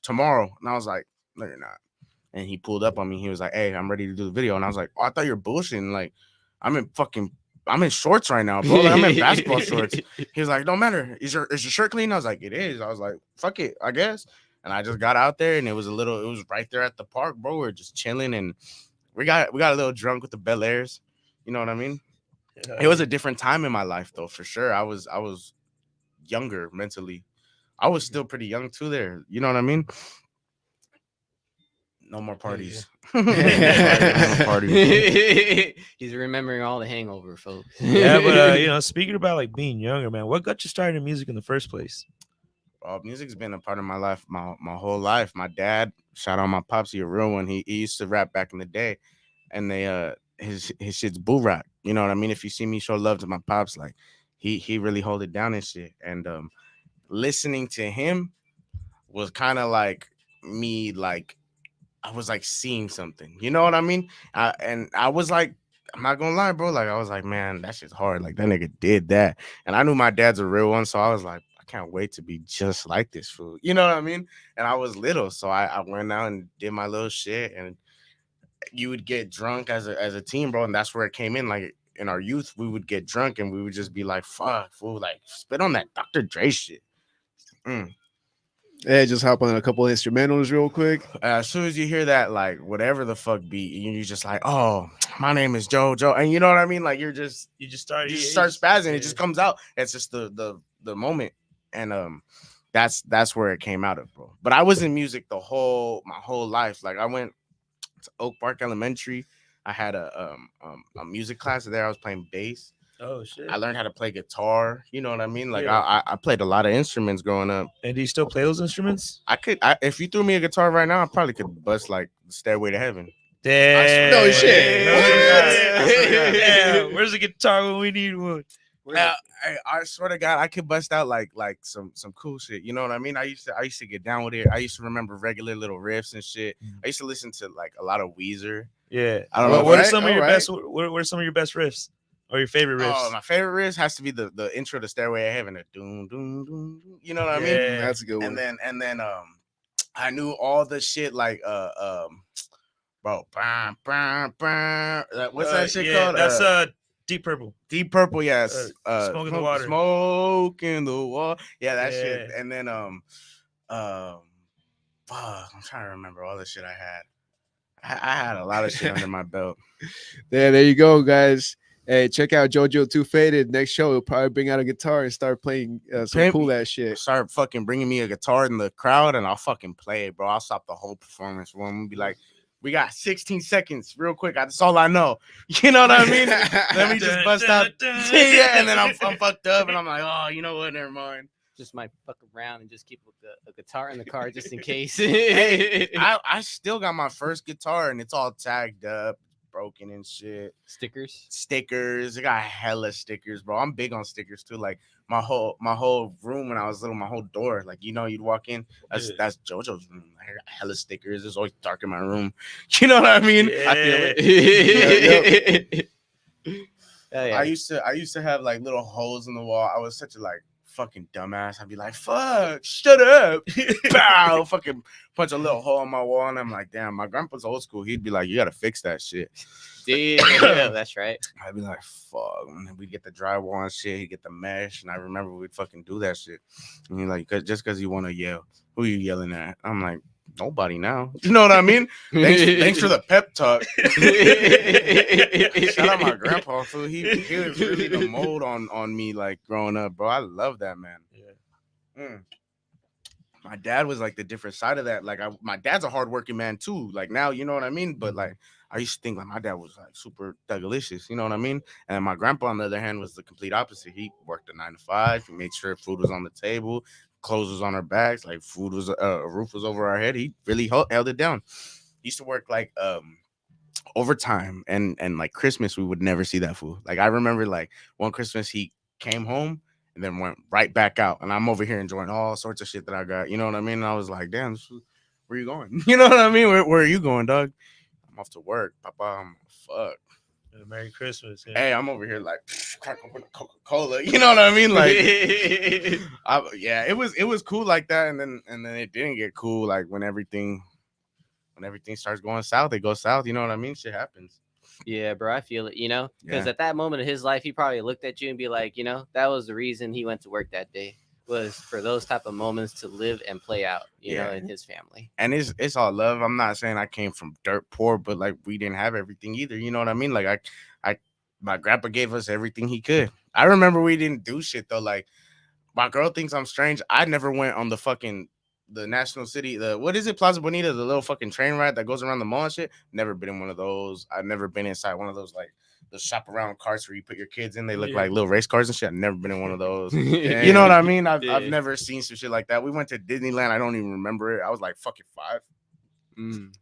tomorrow. And I was like, no, you're not. And he pulled up on me. He was like, hey, I'm ready to do the video. And I was like, oh, I thought you were bullshitting. Like, I'm in shorts right now, bro. Like, I'm in basketball shorts. He was like, don't matter. Is your shirt clean? I was like, it is. I was like, fuck it, I guess. And I just got out there and it was right there at the park, bro. We were just chilling and we got a little drunk with the Bel Airs. You know what I mean? It was a different time in my life though, for sure. I was younger mentally. I was still pretty young too there. You know what I mean? No more parties. No more parties. He's remembering all the hangover, folks. Yeah, but you know, speaking about like being younger, man, what got you started in music in the first place? Music's been a part of my life my whole life. My dad, shout out my pops, he a real one. He used to rap back in the day, and they his shit's boo rap. You know what I mean? If you see me show love to my pops, like he really hold it down and shit. And listening to him was kind of like me, like I was like seeing something. You know what I mean? And I was like, I'm not gonna lie, bro. Like I was like, man, that shit's hard. Like that nigga did that, and I knew my dad's a real one, so I was like, I can't wait to be just like this fool. You know what I mean? And I was little, so I went out and did my little shit. And you would get drunk as a teen, bro, and that's where it came in. Like in our youth, we would get drunk and we would just be like, fuck, fool, like spit on that Dr. Dre shit. Hey, just hop on a couple instrumentals real quick. As soon as you hear that, like whatever the fuck beat, you're just like, oh, my name is JoJo, and you know what I mean? Like you just start spazzing. It just comes out. It's just the moment, and that's where it came out of, bro. But I was in music my whole life. Like I went to Oak Park Elementary. I had a music class there. I was playing bass. Oh shit! I learned how to play guitar. You know what I mean? Like Yeah. I played a lot of instruments growing up. And do you still play those instruments? If you threw me a guitar right now, I probably could bust like Stairway to Heaven. Damn. No shit. Yeah. Where's the guitar when we need one? I swear to God, I could bust out like some cool shit. You know what I mean? I used to get down with it. I used to remember regular little riffs and shit. I used to listen to like a lot of Weezer. Yeah. I don't know. What are Alright, some of your alright. best? What are some of your best riffs or your favorite riffs? Oh, my favorite riff has to be the intro to Stairway to Heaven. The doom doom doom. You know what I mean? Yeah. That's a good one. And then I knew all the shit like bro, what's that shit yeah, called? That's Deep Purple. Deep Purple, yes. Smoke in the Water. Smoke in the water. Yeah, that shit. Yeah. And then fuck, I'm trying to remember all the shit I had. I had a lot of shit under my belt. There you go, guys. Hey, check out JoJo2Faded. Next show, he'll probably bring out a guitar and start playing some Pimp- cool ass shit. Start fucking bringing me a guitar in the crowd, and I'll fucking play it, bro. I'll stop the whole performance for him and be like, "We got 16 seconds, real quick. That's all I know." You know what I mean? Let me just bust out, yeah, and then I'm fucked up, and I'm like, "Oh, you know what? Never mind." Just might fuck around and just keep a guitar in the car just in case. I still got my first guitar, and it's all tagged up, broken and shit. Stickers. I got hella stickers, bro. I'm big on stickers too. Like my whole room when I was little, my whole door, like you'd walk in. That's JoJo's room. I got hella stickers. It's always dark in my room. You know what I mean? Yeah. I feel it. Oh, yeah. I used to have like little holes in the wall. I was such a like fucking dumbass. I'd be like, "Fuck, shut up!" Bow, fucking punch a little hole in my wall, and I'm like, "Damn, my grandpa's old school. He'd be like, you gotta fix that shit." Yeah, that's right. I'd be like, "Fuck," and then we'd get the drywall and shit. He'd get the mesh, and I remember we'd fucking do that shit. And he's like, just because you want to yell, who are you yelling at? I'm like, nobody now. You know what I mean? Thanks for the pep talk. Shout out my grandpa, fool. He was really the mold on me, like growing up, bro. I love that man. Yeah. My dad was like the different side of that. Like my dad's a hardworking man too. Like now, you know what I mean? But like I used to think like my dad was like super thugalicious, you know what I mean? And my grandpa, on the other hand, was the complete opposite. He worked a 9 to 5. He made sure food was on the table, clothes was on our backs, like food was a roof was over our head. He really held it down. He used to work like overtime, and like Christmas we would never see that fool. Like I remember like one Christmas he came home and then went right back out, and I'm over here enjoying all sorts of shit that I got, you know what I mean? And I was like, damn, where you going? You know what I mean? Where are you going, dog? I'm off to work, Papa. Fuck. Merry Christmas. Yeah. Hey, I'm over here like crack open a Coca-Cola. You know what I mean? Like, yeah, it was cool like that, and then it didn't get cool. Like when everything starts going south, it goes south. You know what I mean? Shit happens. Yeah, bro, I feel it, because Yeah. at that moment of his life, he probably looked at you and be like, that was the reason he went to work that day, was for those type of moments to live and play out, you know, in his family. And it's all love. I'm not saying I came from dirt poor, but like we didn't have everything either. You know what I mean? Like my grandpa gave us everything he could. I remember we didn't do shit though. Like my girl thinks I'm strange. I never went on the National City, what is it, Plaza Bonita, the little fucking train ride that goes around the mall and shit. Never been in one of those. I've never been inside one of those like the shop around carts where you put your kids in. They look like little race cars and shit. I've never been in one of those. You know what I mean? I've never seen some shit like that. We went to Disneyland. I don't even remember it. I was like fucking 5.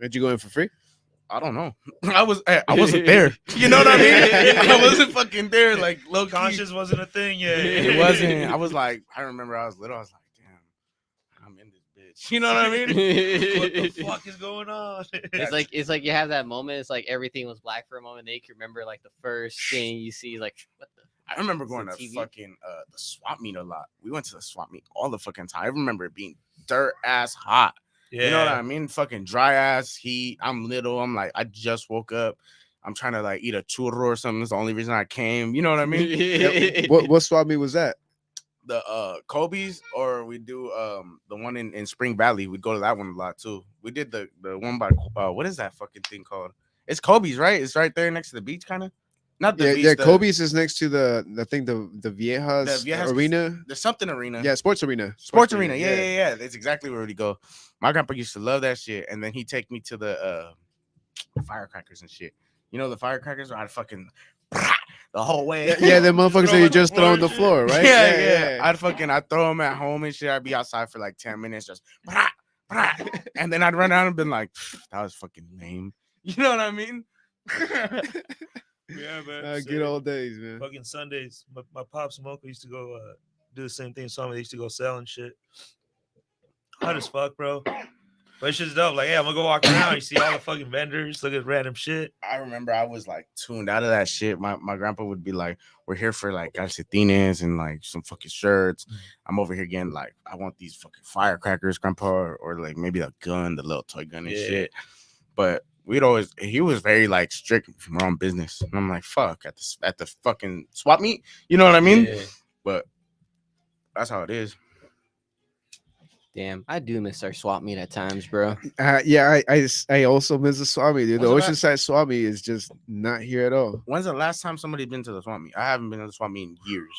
Did you go in for free? I don't know. I wasn't there. You know what I mean? I wasn't fucking there. Like low Conscious wasn't a thing yet. It wasn't. I was like, I remember I was little. I was like, damn, I'm in this bitch. You know what I mean? What the fuck is going on? It's like you have that moment. It's like everything was black for a moment. Then you can remember like the first thing you see, like what the. I remember going to TV? fucking the swap meet a lot. We went to the swap meet all the fucking time. I remember it being dirt ass hot. Yeah. You know what I mean? Fucking dry ass heat. I'm little. I'm like, I just woke up. I'm trying to like eat a churro or something. That's the only reason I came. You know what I mean? What swap meet was that? The Kobe's, or we do the one in Spring Valley. We go to that one a lot too. We did the one by what is that fucking thing called? It's Kobe's, right? It's right there next to the beach, kind of. Not the beach. Yeah. Kobe's is next to the Viejas arena. There's something arena. Yeah, sports arena. Sports arena. Yeah. That's exactly where we go. My grandpa used to love that shit, and then he'd take me to the firecrackers and shit. You know the firecrackers? I'd fucking the whole way. Yeah, the motherfuckers that you just throw on the floor, right? Yeah. I'd throw them at home and shit. I'd be outside for like 10 minutes, just and then I'd run out and been like, that was fucking lame. You know what I mean? Yeah, man. Good Same. old days, man. Fucking Sundays. My pops and uncle used to go do the same thing. Some they used to go sell and shit. Hot as fuck, bro. But it's just dope. Like, hey, I'm gonna go walk around. You see all the fucking vendors, look at random shit. I remember I was like tuned out of that shit. My grandpa would be like, "We're here for like calcetines and like some fucking shirts." I'm over here getting like, "I want these fucking firecrackers, grandpa," or like maybe the gun, the little toy gun and Yeah. shit. But he was very like strict from our own business, and I'm like, "Fuck," at the fucking swap meet. You know what I mean? Yeah. But that's how it is. Damn, I do miss our swap meet at times, bro. Yeah, I also miss the Swami, dude. The When's the Oceanside Swami is just not here at all. When's the last time somebody been to the swap meet? I haven't been to the swap meet in years.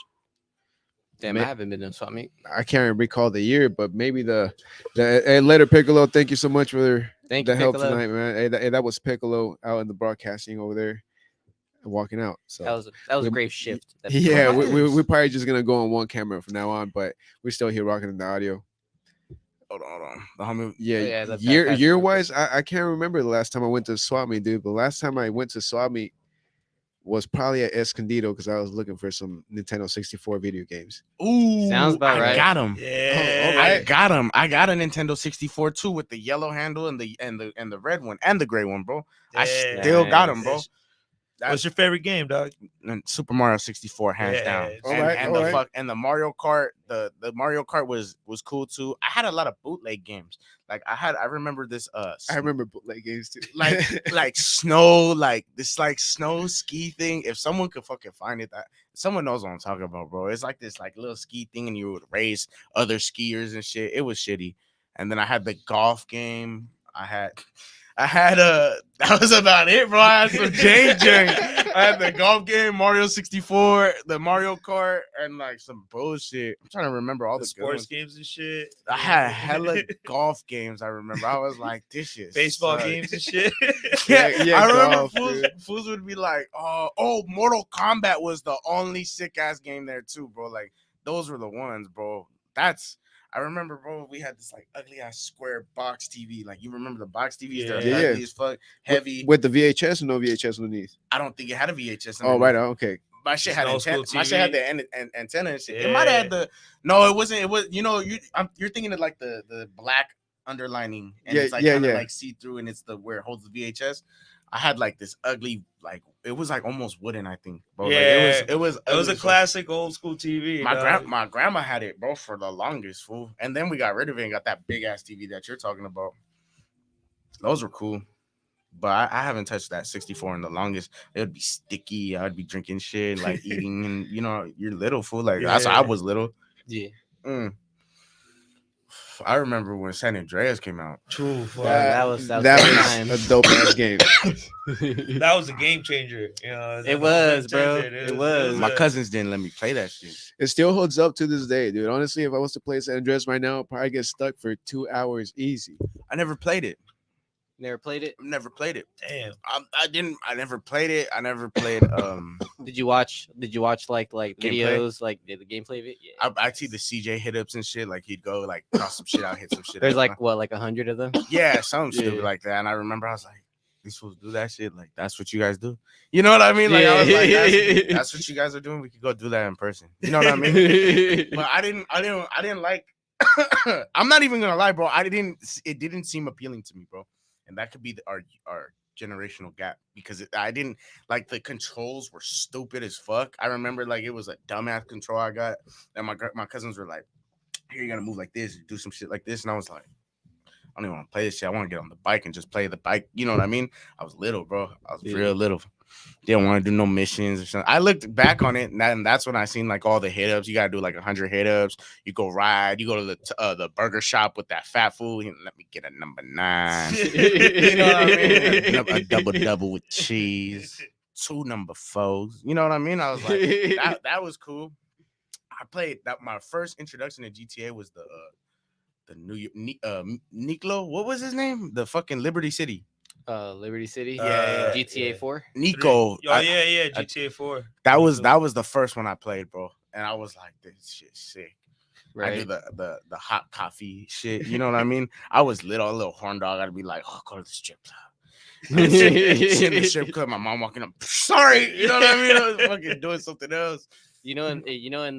Damn, Man. I haven't been to a swap meet. I can't recall the year, but maybe the hey, later Piccolo. Thank you so much for Thank the you, help Piccolo. tonight, man. Hey, that was Piccolo out in the broadcasting over there, walking out. So That was we- a great shift. That yeah, Piccolo did. we're probably just gonna go on one camera from now on, but we're still here rocking the audio. Hold on. The homie, Yeah, yeah, the year past year one. wise, I can't remember the last time I went to Swap Meet, dude. The last time I went to Swap Meet was probably at Escondido because I was looking for some Nintendo 64 video games. ooh, Sounds about I right. got him. Yeah. all I right. got him. I got a Nintendo 64 too with the yellow handle and the red one and the gray one, bro. I Damn. still got him, bro. What's your favorite game, dog? And Super Mario 64 hands Yeah, down. all And, right, and all the right. fuck and the Mario Kart, the Mario Kart was cool too. I had a lot of bootleg games. Like I remember this I remember bootleg games too. like snow, like this like snow ski thing. If someone could fucking find it, that someone knows what I'm talking about, bro. It's like this like little ski thing, and you would race other skiers and shit. It was shitty. And then I had the golf game. I had that was about it, bro. I had some JJ. I had the golf game, Mario 64, the Mario Kart, and like some bullshit. I'm trying to remember all The the good sports ones. games and shit. I had hella golf games. I remember. I was like, this shit. baseball sucks. games and shit. Yeah, I remember golf, dude. fools would be like, oh, Mortal Kombat was the only sick ass game there too, bro. Like those were the ones, bro. I remember, bro. We had this like ugly ass square box TV. Like you remember the box TVs? They're Yeah. ugly as fuck, heavy. with the VHS or no VHS underneath. I don't think it had a VHS. Oh, right. Okay. My shit had It's an antenna. old school My shit had TV. the antenna and shit. It might have had the. No, it wasn't. It was. You know, you're thinking of like the black underlining, and it's like kind of like see through, and it's the where it holds the VHS. I had like this ugly, like it was like almost wooden. I think, bro. Yeah. Like, it was. It was ugly a as fuck. classic old school TV. dog. My grandma had it, bro, for the longest, fool. And then we got rid of it and got that big ass TV that you're talking about. Those were cool. But I haven't touched that 64 in the longest. It would be sticky. I'd be drinking shit, like eating, and you know, you're little, fool. Like that's how I Yeah. was little. Yeah. I remember when San Andreas came out. True, fuck. that was that good was times. a dope ass game. That was a game changer. You know, It was, bro. It It was. My cousins didn't let me play that shit. It still holds up to this day, dude. Honestly, if I was to play San Andreas right now, I'd probably get stuck for 2 hours easy. I never played it. Never played it. Never played it. Damn. I never played it. I never played. Did you watch like Gameplay? videos, like the gameplay of it? Yeah. I see the CJ hit ups and shit. Like he'd go like toss some shit out, hit some shit. There's out. like what, like 100 of them? Yeah, something stupid Yeah. like that. And I remember I was like, these fools do that shit. Like that's what you guys do. You know what I mean? Like I was like, that's what you guys are doing. We could go do that in person. You know what I mean? But I didn't like. I'm not even gonna lie, bro. It didn't seem appealing to me, bro. And that could be our generational gap because I didn't like the controls were stupid as fuck. I remember like it was a dumbass control I got, and my cousins were like, "Here, you gotta move like this, do some shit like this," and I was like, "I don't even want to play this shit. I want to get on the bike and just play the bike." You know what I mean? I was little, bro. I was Yeah. real little. Didn't want to do no missions or something. I looked back on it, and that's when I seen like all the hit ups. You gotta do like 100 hit ups. You go ride. You go to the burger shop with that fat fool. Let me get a number 9. You know what I mean? A double with cheese. 2 number 4s. You know what I mean? I was like, that was cool. I played that. My first introduction to GTA was the New Niklo. What was his name? The fucking Liberty City. Liberty City. Yeah, GTA yeah. 4. Nico. Oh yeah, GTA 4. That was the first one I played, bro. And I was like, this shit's sick. Right. I do the hot coffee shit. You know what I mean? I was a little horn dog. I'd be like, oh, go to the strip club. Shit in the strip club. My mom walking up. Sorry, you know what I mean? I was fucking doing something else. You know, in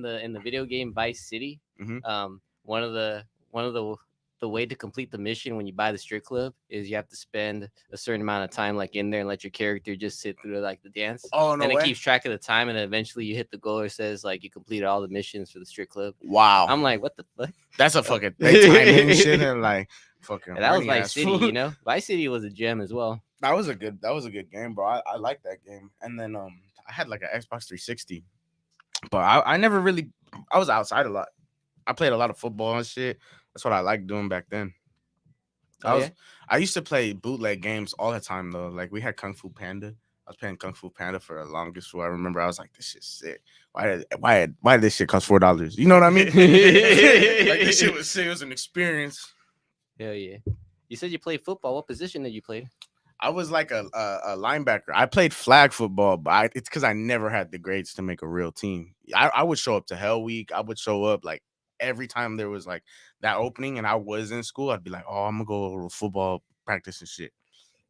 the video game Vice City, Mhm. one of the way to complete the mission when you buy the strip club is you have to spend a certain amount of time like in there and let your character just sit through like the dance. Oh, no and it way. keeps track of the time, and then eventually you hit the goal. It says like you completed all the missions for the strip club. Wow. I'm like, what the fuck? That's a fucking they time in shit and like fucking. And that was horny Vice ass City, fool. you know. Vice City was a gem as well. That was a good game, bro. I like that game. And then I had like an Xbox 360, but I never really I was outside a lot. I played a lot of football and shit. That's what I liked doing back then. Oh, I used to play bootleg games all the time though. Like we had Kung Fu Panda. I was playing Kung Fu Panda for the longest. So I remember I was like, this shit's sick. Why did this shit cost $4? You know what I mean? Like this shit was sick. It was an experience. Hell yeah. You said you played football. What position did you play? I was like a linebacker. I played flag football, but it's because I never had the grades to make a real team. I would show up to Hell Week. I would show up like every time there was like that opening and I was in school. I'd be like, oh, I'm gonna go to football practice and shit.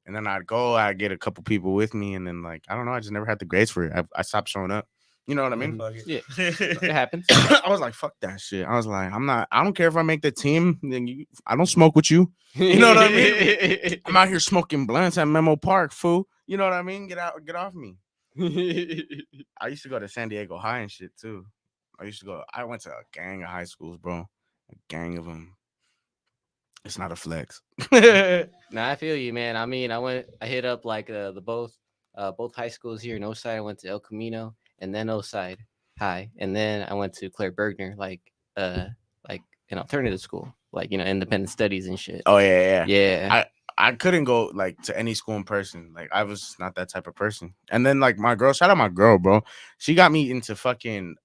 And then I'd get a couple people with me, and then like I don't know, I just never had the grades for it. I stopped showing up. You know what I mean? Fuck it. Yeah, it happens. I was like, fuck that shit. I was like, I don't care if I make the team. Then I don't smoke with you. You know what I mean? I'm out here smoking blunts at Memo Park, fool. You know what I mean? Get off me. I used to go to San Diego High and shit too. I went to a gang of high schools, bro. A gang of them. It's not a flex. Nah, I feel you, man. I mean, I hit up like the both high schools here in Oside. I went to El Camino and then Oside High, and then I went to Claire Bergner, like an alternative school, like independent studies and shit. Oh yeah. Yeah. I couldn't go like to any school in person. Like I was not that type of person. And then like my girl, shout out my girl, bro. She got me into fucking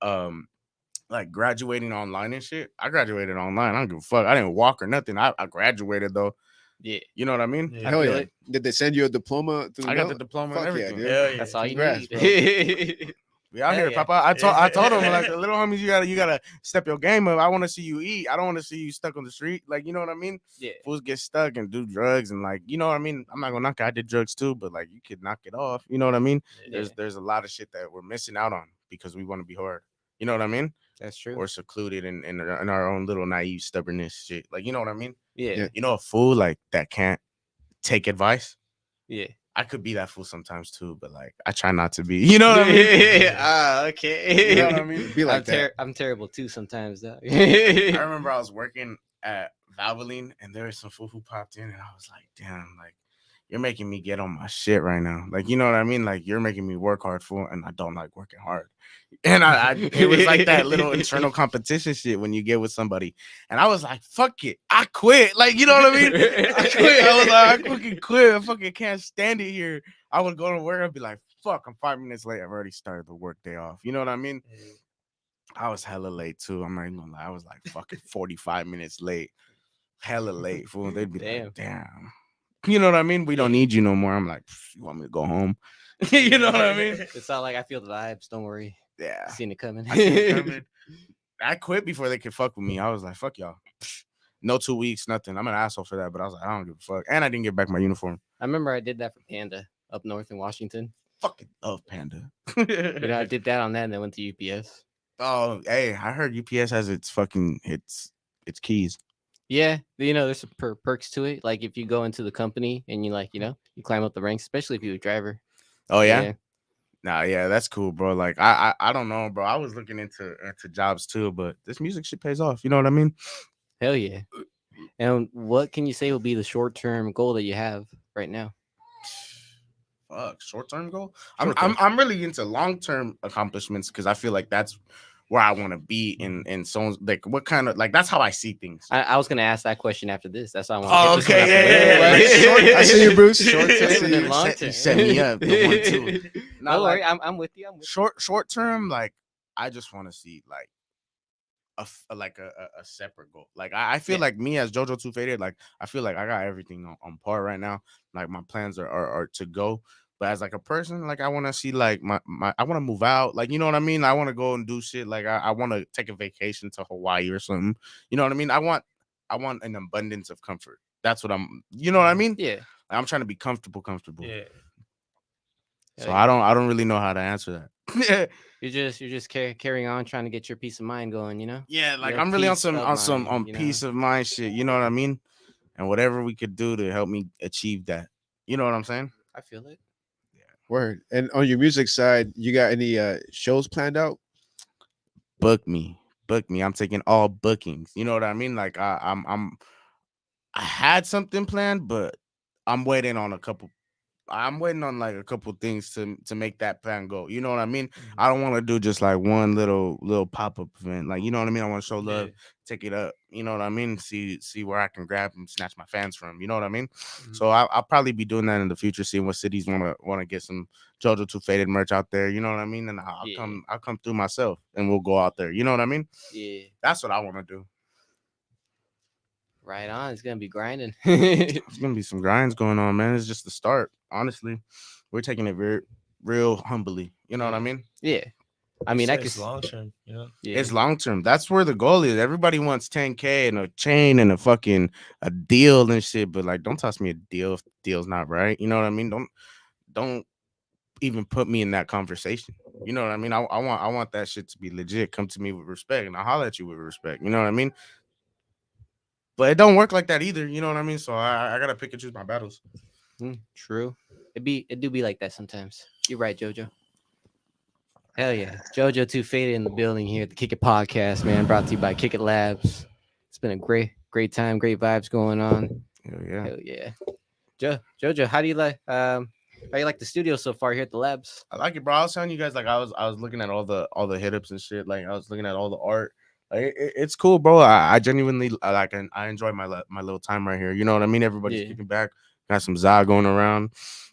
like graduating online and shit. I graduated online. I don't give a fuck. I didn't walk or nothing. I graduated though. Yeah. You know what I mean? Yeah. Hell feel yeah. it. Did they send you a diploma? I got the diploma and Fuck yeah, everything. dude. Hell yeah. That's all you Congrats, need. We out Hell here, yeah. Papa. I told him like the little homies, you gotta step your game up. I want to see you eat. I don't want to see you stuck on the street. Like you know what I mean? Yeah. Fools get stuck and do drugs and like you know what I mean. I'm not gonna knock it. I did drugs too, but like you could knock it off. You know what I mean? Yeah. There's a lot of shit that we're missing out on because we want to be hard. You know what I mean? That's true. Or secluded in our own little naive stubbornness shit. Like you know what I mean? Yeah. You know a fool like that can't take advice. Yeah. I could be that fool sometimes too, but like I try not to be. You know what I mean? Ah, okay. You know what I mean? Be like that. I'm terrible too sometimes though. I remember I was working at Valvoline and there was some fool who popped in and I was like, damn, like you're making me get on my shit right now. Like, you know what I mean? Like you're making me work hard for and I don't like working hard. And it was like that little internal competition shit when you get with somebody. And I was like, fuck it. I quit. Like, you know what I mean? I quit. I was like, I fucking quit. I fucking can't stand it here. I would go to work. I'd be like, fuck, I'm 5 minutes late. I've already started the work day off. You know what I mean? I was hella late too. I'm not even gonna lie. I was like fucking 45 minutes late. Hella late. Fool. They'd be like, damn. You know what I mean? We don't need you no more. I'm like, you want me to go home? You know what I mean? It's not like I feel the vibes. Don't worry. Yeah. I seen it coming. I seen it coming. I quit before they could fuck with me. I was like, fuck y'all. No 2 weeks, nothing. I'm an asshole for that, but I was like, I don't give a fuck. And I didn't get back my uniform. I remember I did that for Panda up north in Washington. Fucking love Panda. But I did that on that and then went to UPS. Oh, hey, I heard UPS has its keys. Yeah, there's some perks to it. Like if you go into the company and you you climb up the ranks, especially if you're a driver. Oh yeah? Nah, yeah, that's cool, bro. Like I don't know, bro. I was looking into jobs too, but this music shit pays off. You know what I mean? Hell yeah. And what can you say will be the short-term goal that you have right now? Fuck, short-term goal. Short-term. I'm really into long-term accomplishments because I feel like that's where I want to be in so like what kind of like that's how I see things. I was gonna ask that question after this. That's why I want. Oh, okay, yeah. Right. I see you, Bruce. Short term I see and then you. long You term. set me up. The 1, 2. Not Don't worry, like I'm with you. I'm with you. short term. Like I just want to see like a separate goal. Like I feel like me as JoJo2Faded, like I feel like I got everything on par right now. Like my plans are to go. But as like a person, like I want to see like my I want to move out. Like you know what I mean? I want to go and do shit. Like I want to take a vacation to Hawaii or something. You know what I mean? I want an abundance of comfort. That's what I'm. You know what I mean? Yeah. I'm trying to be comfortable. Yeah. So Hell yeah. I don't really know how to answer that. You're just carrying on, trying to get your peace of mind going. You know. Yeah, like Your I'm really on peace some of mind, you know? peace of mind shit. You know what I mean? And whatever we could do to help me achieve that. You know what I'm saying? I feel it. Word. And on your music side, you got any shows planned out? Book me, book me. I'm taking all bookings. You know what I mean? Like I had something planned, but I'm waiting on a couple. I'm waiting on like a couple things to make that plan go. You know what I mean? I don't want to do just like one little pop up event. Like you know what I mean? I want to show love, Yeah. take it up. You know what I mean? See where I can grab and snatch my fans from. You know what I mean? Mhm. So I'll probably be doing that in the future, seeing what cities want to get some JoJo2Faded merch out there. You know what I mean? And Yeah. I'll come through myself, and we'll go out there. You know what I mean? Yeah. That's what I want to do. Right on. It's gonna be grinding. There's gonna be some grinds going on, man. It's just the start. Honestly, we're taking it very real humbly. You know what I Yeah. mean? Yeah. I mean, I could. It's long term, you know. Yeah. It's long term. That's where the goal is. Everybody wants 10K and a chain and a deal and shit. But like, don't toss me a deal if the deal's not right. You know what I mean? Don't even put me in that conversation. You know what I mean? I want that shit to be legit. Come to me with respect, and I'll holler at you with respect. You know what I mean? But it don't work like that either. You know what I mean? So I gotta pick and choose my battles. True. It do be like that sometimes. You're right, Jojo. Hell yeah. JoJo2Faded in the building here at the Kick It Podcast, man. Brought to you by Kick It Labs. It's been a great time, great vibes going on. Hell yeah. Hell yeah. Jojo, how you like the studio so far here at the labs? I like it, bro. I was telling you guys, like I was looking at all the hit ups and shit. Like I was looking at all the art. Like it's cool, bro. I genuinely like and I enjoy my little time right here. You know what I mean? Everybody's Yeah. kicking back. Got some za going around.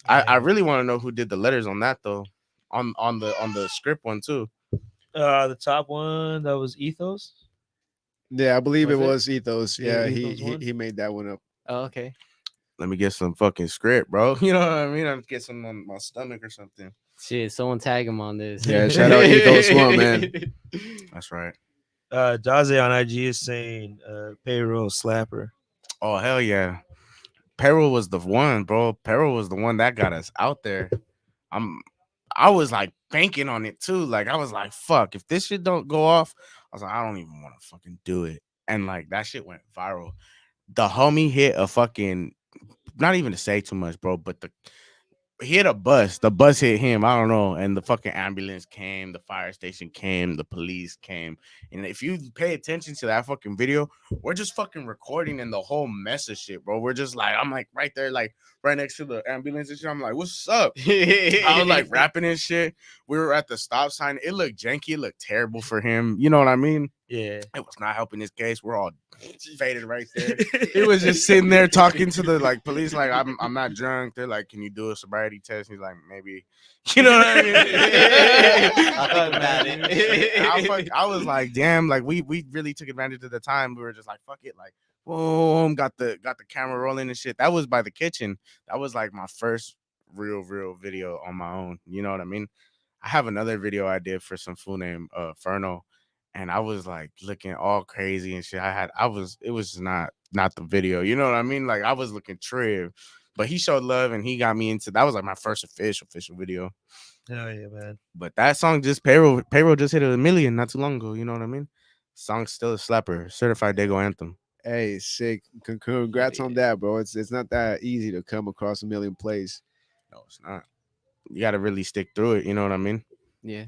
I Yeah. really want to know who did the letters on that though. On the script one too. The top one that was Ethos. Yeah, I believe it Was it? was Ethos. Yeah, Yeah, Ethos one? he made that one up. Oh, okay. Let me get some fucking script, bro. You know what I mean? I'll get some on my stomach or something. Shit, someone tag him on this. Yeah, shout out Ethos One, man. That's right. Daze on IG is saying payroll slapper. Oh hell yeah. Peril was the one, bro. Peril was the one that got us out there. I'm I was like banking on it too. Like I was like, fuck, if this shit don't go off, I was like, I don't even want to fucking do it. And like that shit went viral. The homie hit a fucking not even to say too much, bro, but he hit a bus. The bus hit him. I don't know. And the fucking ambulance came, the fire station came, the police came. And if you pay attention to that fucking video, we're just fucking recording and the whole mess of shit, bro. We're just like, I'm like right there, like right next to the ambulance and shit. I'm like, what's up? I was like rapping and shit. We were at the stop sign. It looked janky. It looked terrible for him. You know what I mean? Yeah. It was not helping his case. We're all faded right there. He was just sitting there talking to the like police, like I'm not drunk. They're like, can you do a sobriety test? He's like, maybe. You know what I mean? I'll think about it. I was like, damn, like we really took advantage of the time. We were just like, fuck it, like boom, got the camera rolling and shit. That was by the kitchen. That was like my first real video on my own. You know what I mean? I have another video I did for some fool named Ferno. And I was like looking all crazy and shit. It was not the video. You know what I mean? Like I was looking trib. But he showed love and he got me into that was like my first official video. Hell yeah, man. But that song just payroll just hit 1 million not too long ago. You know what I mean? Song's still a slapper, certified Dago anthem. Hey, sick. Congrats on that, bro. It's not that easy to come across 1 million plays. No, it's not. You got to really stick through it. You know what I mean? Yeah.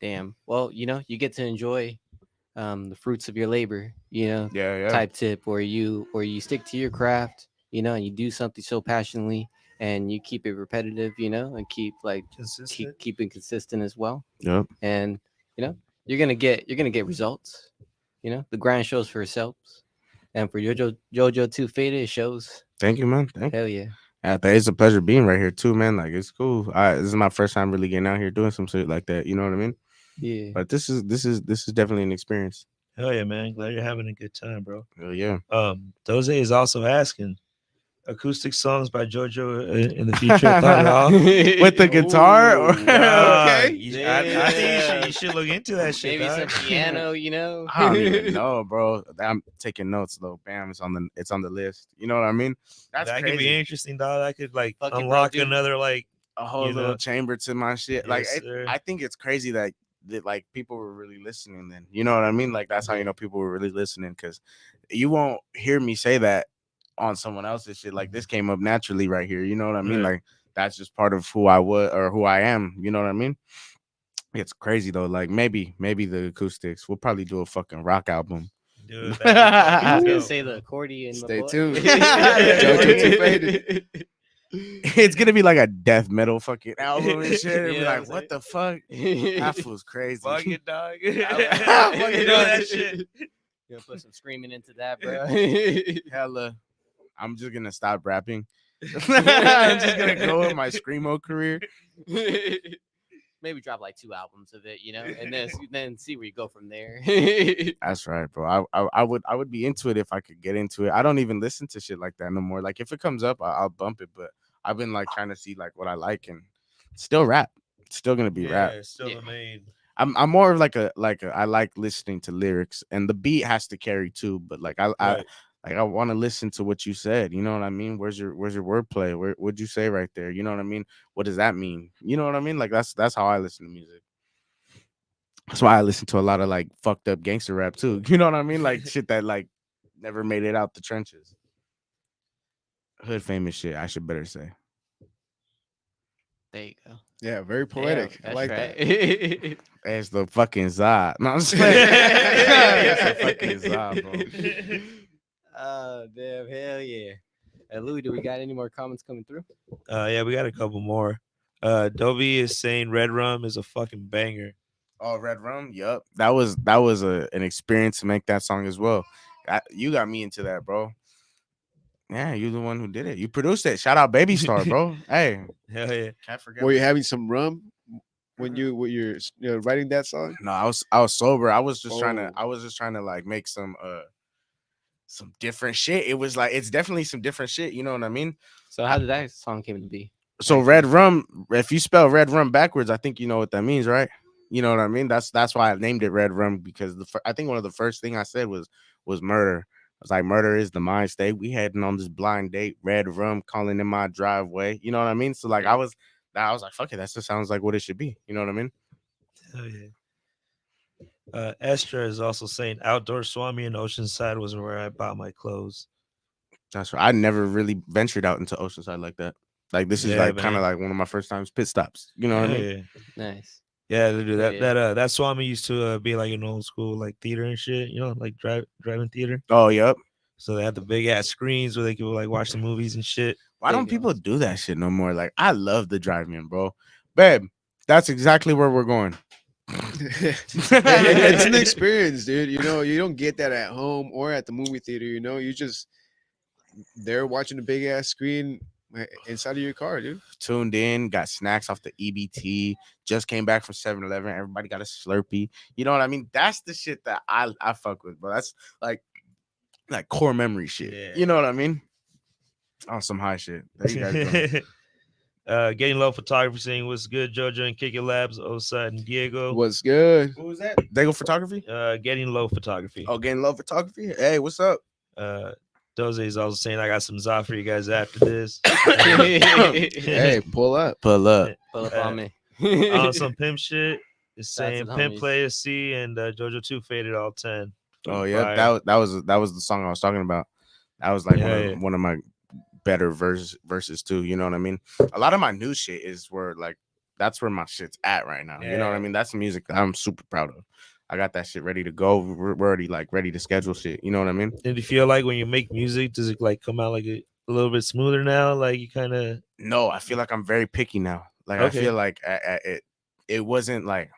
Damn. Well, you get to enjoy the fruits of your labor, Yeah. type tip where you stick to your craft, and you do something so passionately and you keep it repetitive, and keep Consistent. keeping consistent as well. Yep. And you're gonna get results. The grind shows for itself. And for JoJo2Faded, it shows. Thank you, man. Thank you. Hell yeah. It's a pleasure being right here too, man. Like it's cool. This is my first time really getting out here doing some shit like that. You know what I mean? Yeah. But this is definitely an experience. Hell yeah, man. Glad you're having a good time, bro. Hell yeah. Doze is also asking, acoustic songs by JoJo in the future. I thought y'all. With the guitar? Or... Nah, Okay. I think you should look into that shit. Maybe some Dog. piano, you know. I don't even know, bro. I'm taking notes though. Bam, it's on the list. You know what I mean? That's That crazy. could be interesting, dog. That could like Fuck it, bro, unlock dude. another like. A whole you little know? chamber to my shit. Like Yes, sir. I think it's crazy that like people were really listening then. You know what I mean? Like that's how you know people were really listening, because you won't hear me say that on someone else's shit. Like this came up naturally right here. You know what I mean? Right. Like that's just part of who I was or who I am. You know what I mean? It's crazy though. Like maybe the acoustics. We'll probably do a fucking rock album. Dude, I was that'd be gonna dope, say bro. the accordion. my Stay boy. tuned. Jojo2Faded. It's gonna be like a death metal fucking album and shit. And You be know like, what what I'm the fuck? That fool's crazy. Fuck it, dog. Fuck you it, know dog. that shit. You gonna put some screaming into that, bro. Hella. I'm just gonna stop rapping. I'm just gonna go with my screamo career. Maybe drop like 2 albums of it, you know, and then see where you go from there. That's right, bro. I would be into it if I could get into it. I don't even listen to shit like that no more. Like if it comes up, I'll bump it. But I've been like trying to see like what I like, and still rap. It's still gonna be rap. Yeah, it's still Yeah. the main. I'm more of like a I like listening to lyrics, and the beat has to carry too. But like Right. I want to listen to what you said. You know what I mean? Where's your wordplay? What'd you say right there? You know what I mean? What does that mean? You know what I mean? Like that's how I listen to music. That's why I listen to a lot of like fucked up gangster rap too. You know what I mean? Like shit that like never made it out the trenches. Hood famous shit, I should better say. There you go. Yeah, very poetic. I That's like that. right. It's the fucking Zod. No, I'm just playing. It's the fucking Zod, bro. Oh damn, hell yeah. Louis, do we got any more comments coming through? Yeah, we got a couple more. Dobie is saying Red Rum is a fucking banger. Oh, Red Rum. Yup. That was an experience to make that song as well. You got me into that, bro. Yeah, you're the one who did it. You produced it. Shout out Baby Star, bro. Hey, Hell yeah. can't forget. Were you having some rum when you're writing that song? No, I was sober. I was just trying Oh. to like make some different shit. It was like it's definitely some different shit. You know what I mean? So how did that song came to be? So Red Rum, if you spell Red Rum backwards, I think you know what that means, right? You know what I mean? That's why I named it Red Rum, because I think one of the first thing I said was murder. I was like, murder is the mind state. We heading on this blind date, Red Rum calling in my driveway. You know what I mean? So like I was like, fuck it, that just sounds like what it should be. You know what I mean? Hell yeah. Estra is also saying outdoor Swami in Oceanside was where I bought my clothes. That's right. I never really ventured out into Oceanside like that. Like this is Yeah, like kind man. of like one of my first times pit stops. You know what I Hell mean? yeah. Nice. Yeah, dude, that Yeah. that Swami used to be like an old school like theater and shit, you know, like driving theater. Oh, yep. So they had the big ass screens where they could like watch the movies and shit. Why There don't you go. people do that shit no more? Like I love the drive-in, bro. Babe, that's exactly where we're going. It's an experience, dude. You know, you don't get that at home or at the movie theater. You know, you just there watching a big ass screen inside of your car, dude. Tuned in, got snacks off the EBT, just came back from 7-Eleven. Everybody got a Slurpee. You know what I mean? That's the shit that I fuck with, bro. That's like core memory shit. Yeah. You know what I mean? On some high shit. There you guys go. Getting Low Photography saying what's good, JoJo and Kick It Labs, Oside and Diego. What's good? Who was that? Dago Photography? Getting Low Photography. Oh, Getting Love Photography? Hey, what's up? Doze is also saying I got some za for you guys after this. Hey, pull up. Pull up. Pull up on me. On some pimp shit. It's That's saying the Pimp homies. Play a C and JoJo2 Faded all 10. Oh yeah, Fire. that was the song I was talking about. That was like Yeah, one of my better verses too. You know what I mean? A lot of my new shit is where like that's where my shit's at right now. You know what I Yeah. mean? That's the music that I'm super proud of. I got that shit ready to go. We're already like ready to schedule shit. You know what I mean? And do you feel like when you make music, does it like come out like a little bit smoother now? Like you kind of No, I feel like I'm very picky now. Like Okay. I feel like it wasn't like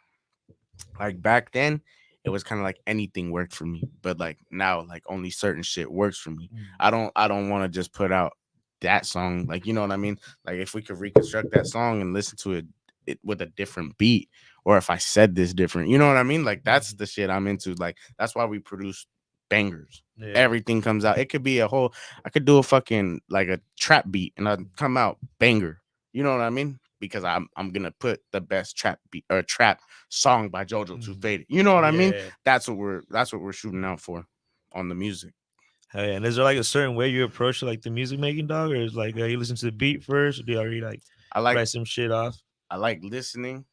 back then. It was kind of like anything worked for me, but like now, like only certain shit works for me. I don't want to just put out that song. Like, you know what I mean? Like if we could reconstruct that song and listen to it with a different beat, or if I said this different, you know what I mean? Like that's the shit I'm into. Like that's why we produce bangers. Yeah. Everything comes out. It could be a whole. I could do a fucking like a trap beat, and I'd come out banger. You know what I mean? Because I'm gonna put the best trap beat or trap song by JoJo2Faded. You know what I mean? Yeah. That's what we're shooting out for on the music. Hell yeah. And is there like a certain way you approach like the music making, dog, or is like you listen to the beat first, or do you already like I like write some shit off? I like listening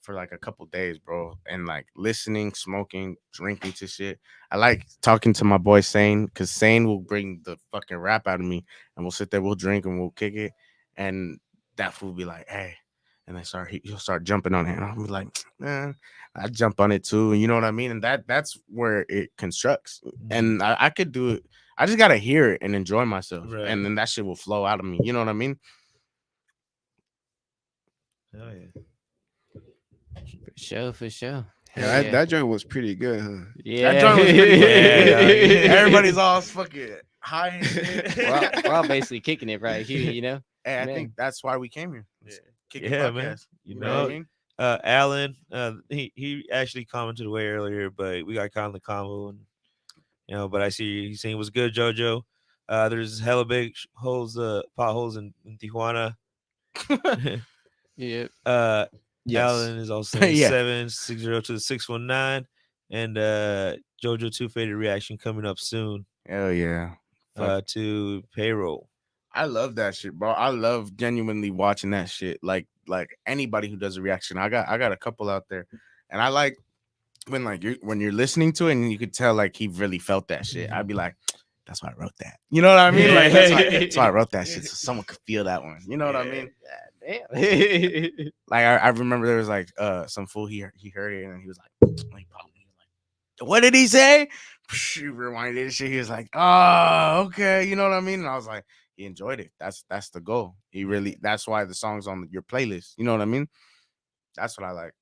for like a couple days, bro, and like listening, smoking, drinking to shit. I like talking to my boy Sane because Sane will bring the fucking rap out of me, and we'll sit there, we'll drink, and we'll kick it, and that fool will be like, "Hey," and then he'll start jumping on it, and I'll be like, "Man, I jump on it too," you know what I mean? And that's where it constructs, and I could do it. I just gotta hear it and enjoy myself, Right. and then that shit will flow out of me. You know what I mean? Hell yeah. For sure. Yeah, Hell that joint was pretty good, huh? yeah. That joint was pretty good. Yeah. Everybody's all fucking high and shit. we're all basically kicking it right here, you know. Hey, I Man. think that's why we came here. Yeah. Kick it Yeah, podcast. man. You You know what know, I mean? Alan, he actually commented way earlier, but we got caught in the combo, and but I see he's saying it was good, JoJo. There's hella big potholes in Tijuana. Yeah. Yes. Alan is also saying Yeah. 760 to 619, and JoJo2Faded reaction coming up soon. Hell yeah. Fuck. To payroll. I love that shit, bro. I love genuinely watching that shit. Like anybody who does a reaction. I got a couple out there. And I like when you're listening to it and you could tell like he really felt that shit. I'd be like, that's why I wrote that. You know what I mean? Like that's why I wrote that shit so someone could feel that one. You know what I mean? Damn. Like I remember there was like some fool he heard it and he was like what did he say? He rewinded and shit. He was like, oh, okay, you know what I mean? And I was like, he enjoyed it. That's the goal. That's why the song's on your playlist. You know what I mean? That's what I like.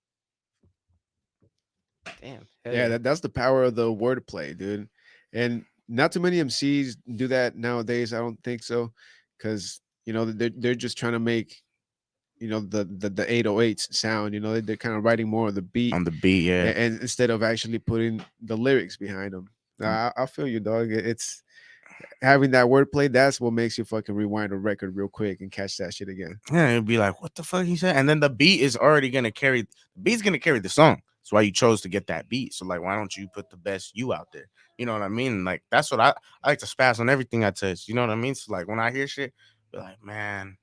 Damn. Yeah, that's the power of the wordplay, dude. And not too many MCs do that nowadays. I don't think so, because they're just trying to make the 808s sound. They're kind of writing more of the beat On the beat, yeah. and instead of actually putting the lyrics behind them. I feel you, dog. It's having that wordplay. That's what makes you fucking rewind a record real quick and catch that shit again. Yeah, it'd be like, what the fuck he said? And then the beat is already gonna carry the song. That's why you chose to get that beat. So like, why don't you put the best you out there? You know what I mean? Like that's what I like to spaz on everything I touch. You know what I mean? So like when I hear shit, be like, man,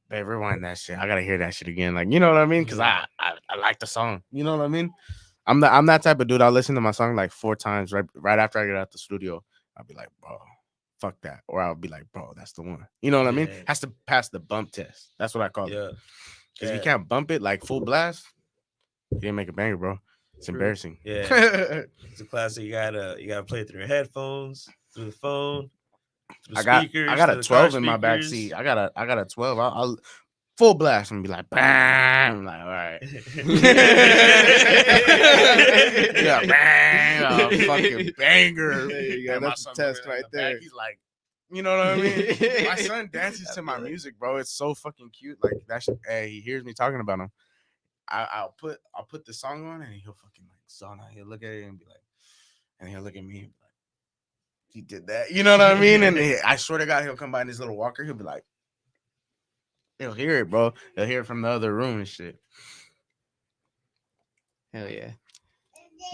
babe, rewind that shit. I gotta hear that shit again. Like, you know what I mean? Because I like the song. You know what I mean? I'm that type of dude. I'll listen to my song like 4 times right after I get out the studio. I'll be like, bro, fuck that. Or I'll be like, bro, that's the one. You know what I mean? Yeah. Has to pass the bump test. That's what I call it. Yeah. Because if you can't bump it like full blast, you didn't make a banger, bro. It's embarrassing. Yeah. It's a classic. You gotta play it through your headphones, through the phone, through the speakers. I got a through the car 12 in my back speakers. seat. I got a 12. I'll full blast and be like, bam. I'm like, all right. Yeah, bang, a fucking banger. There you go. And my That's a son test looking in right the back, there. He's like, you know what I mean? My son dances to my music, bro. It's so fucking cute. Like that shit, hey, he hears me talking about him. I'll put the song on and he'll fucking like zone out. He'll look at it and be like, and he'll look at me and be like, he did that. You know what I mean? And I swear to God, he'll come by in his little walker. He'll be like, he'll hear it, bro. He'll hear it from the other room and shit. Hell yeah.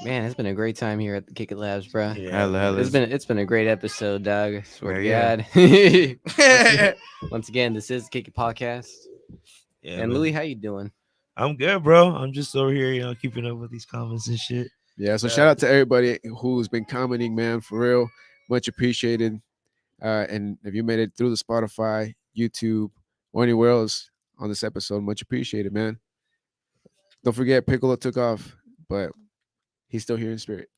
Man, it's been a great time here at the Kick It Labs, bro. Yeah, Hella. It's been a great episode, dog. I swear Yeah, to God. Once again, this is Kick It Podcast. Yeah, And man. Louis, how you doing? I'm good, bro. I'm just over here, keeping up with these comments and shit. Yeah, so shout out to everybody who's been commenting, man, for real. Much appreciated. And if you made it through the Spotify, YouTube, or anywhere else on this episode, much appreciated, man. Don't forget, Piccolo took off, but he's still here in spirit.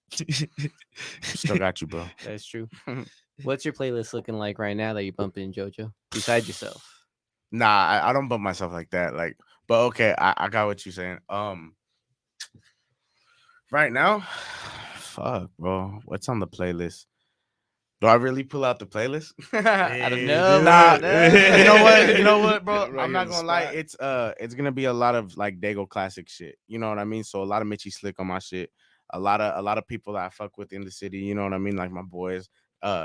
Still got you, bro. That's true. What's your playlist looking like right now that you bump in, JoJo? Besides yourself. Nah, I don't bump myself like that. Like, but okay, I got what you're saying. Right now, fuck, bro. What's on the playlist? Do I really pull out the playlist? I don't know. Nah, No. you know what, bro? Right I'm here not on the gonna lie. spot. It's gonna be a lot of like Dago classic shit. You know what I mean? So a lot of Mitchie Slick on my shit. A lot of people that I fuck with in the city. You know what I mean? Like my boys.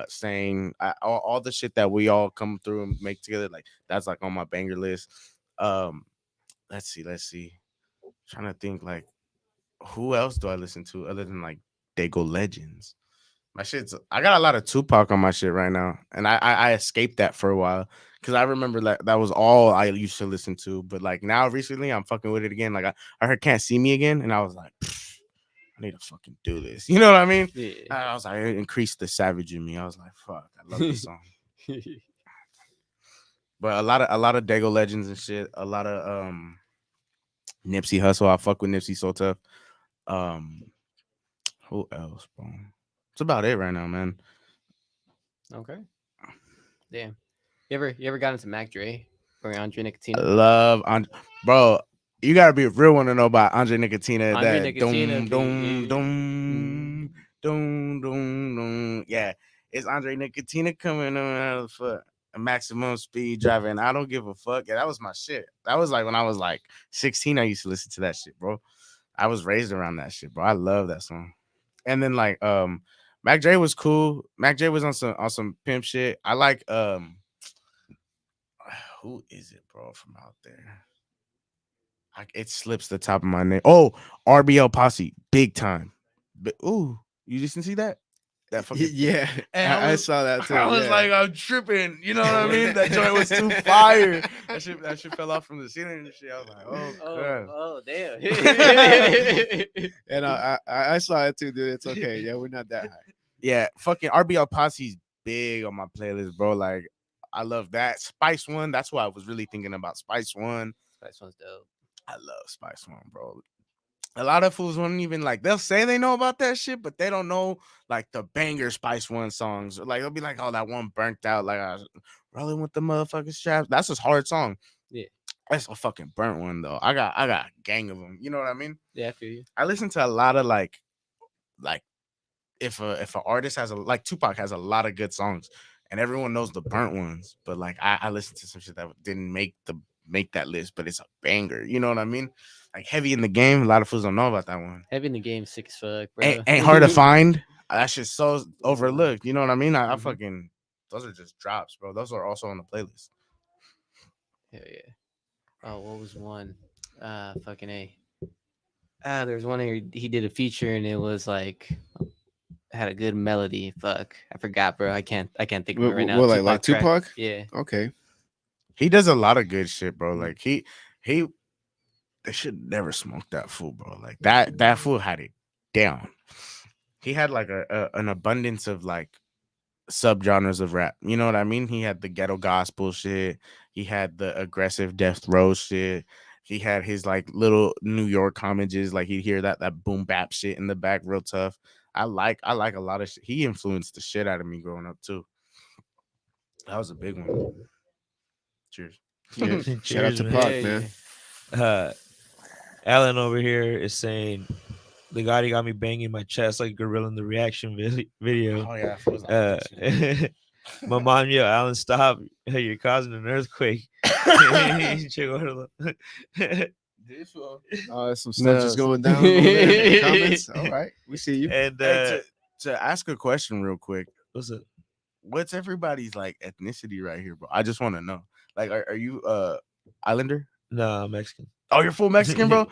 saying all the shit that we all come through and make together. Like that's like on my banger list. Let's see. Trying to think like who else do I listen to other than like Dago Legends. My shit's I got a lot of Tupac on my shit right now, and I escaped that for a while because I remember that was all I used to listen to. But like now recently, I'm fucking with it again. Like I heard "Can't See Me" again, and I was like, I need to fucking do this. You know what I mean? Yeah. I was like, it increased the savage in me. I was like, fuck, I love this song. But a lot of Dago Legends and shit. A lot of Nipsey Hussle. I fuck with Nipsey so tough. Who else, bro? It's about it right now, man. Okay. Damn. You ever got into Mac Dre or Andre I Nicotina? love bro. You gotta be a real one to know about Andre Nicotina. Andre That Nicotina doom be- doom doom doom doom. Yeah, it's Andre Nicotina coming on out of the foot. A maximum speed driving. I don't give a fuck. Yeah, that was my shit. That was like when I was like 16. I used to listen to that shit, bro. I was raised around that shit, bro. I love that song. And then like Mac Dre was cool. Mac Dre was on some pimp shit. I like who is it, bro, from out there? It slips the top of my name. Oh, RBL Posse, big time. But ooh, you just didn't see that? That fucking Yeah, And I saw that too. I was yeah. like, I'm tripping. You know what I mean? That joint was too fire. That shit fell off from the ceiling and shit. I was like, oh, God. Oh, damn. And I saw it too, dude. It's okay. Yeah, we're not that high. Yeah, fucking RBL Posse's big on my playlist, bro. Like, I love that. Spice One. That's why I was really thinking about Spice One. Spice One's dope. I love Spice One, bro. A lot of fools won't even like. They'll say they know about that shit, but they don't know like the banger Spice One songs. Like they'll be like, "Oh, that one burnt out." Like I was rolling with the motherfucking straps. That's a hard song. Yeah. That's a fucking burnt one though. I got a gang of them. You know what I mean? Yeah, I feel you. I listen to a lot of like if an artist has like Tupac has a lot of good songs, and everyone knows the burnt ones. But like I listen to some shit that didn't make that list, but it's a banger. You know what I mean? Like Heavy in the Game. A lot of fools don't know about that one. Heavy in the Game, sick as fuck, bro. Ain't hard to find. That shit's so overlooked. You know what I mean? I Mhm. fucking those are just drops, bro. Those are also on the playlist. Hell yeah. Oh, what was one? Fucking A. There was one he did a feature and it was like had a good melody. Fuck, I forgot, bro. I can't think of it right now. What, like track. Tupac? Yeah. Okay. He does a lot of good shit, bro. Like he they should never smoke that fool, bro. Like that fool had it down. He had like an abundance of like subgenres of rap. You know what I mean? He had the ghetto gospel shit. He had the aggressive death row shit. He had his like little New York homages. Like he'd hear that boom bap shit in the back, real tough. I like a lot of shit. He influenced the shit out of me growing up too. That was a big one. Cheers. Yeah. Shout out Cheers, to man. Pac, Yeah, man. Alan over here is saying the guy got me banging my chest like gorilla in the reaction video. Oh yeah, I was like, My mom yelled, "Alan, stop! Hey, you're causing an earthquake." Check out Some stuff just going down over there in the comments. All right, we see you. and Hey, to ask a question real quick, what's up? what's everybody's like ethnicity right here, bro? I just want to know. Like, are you Islander? No, I'm Mexican. Oh, you're full Mexican, bro.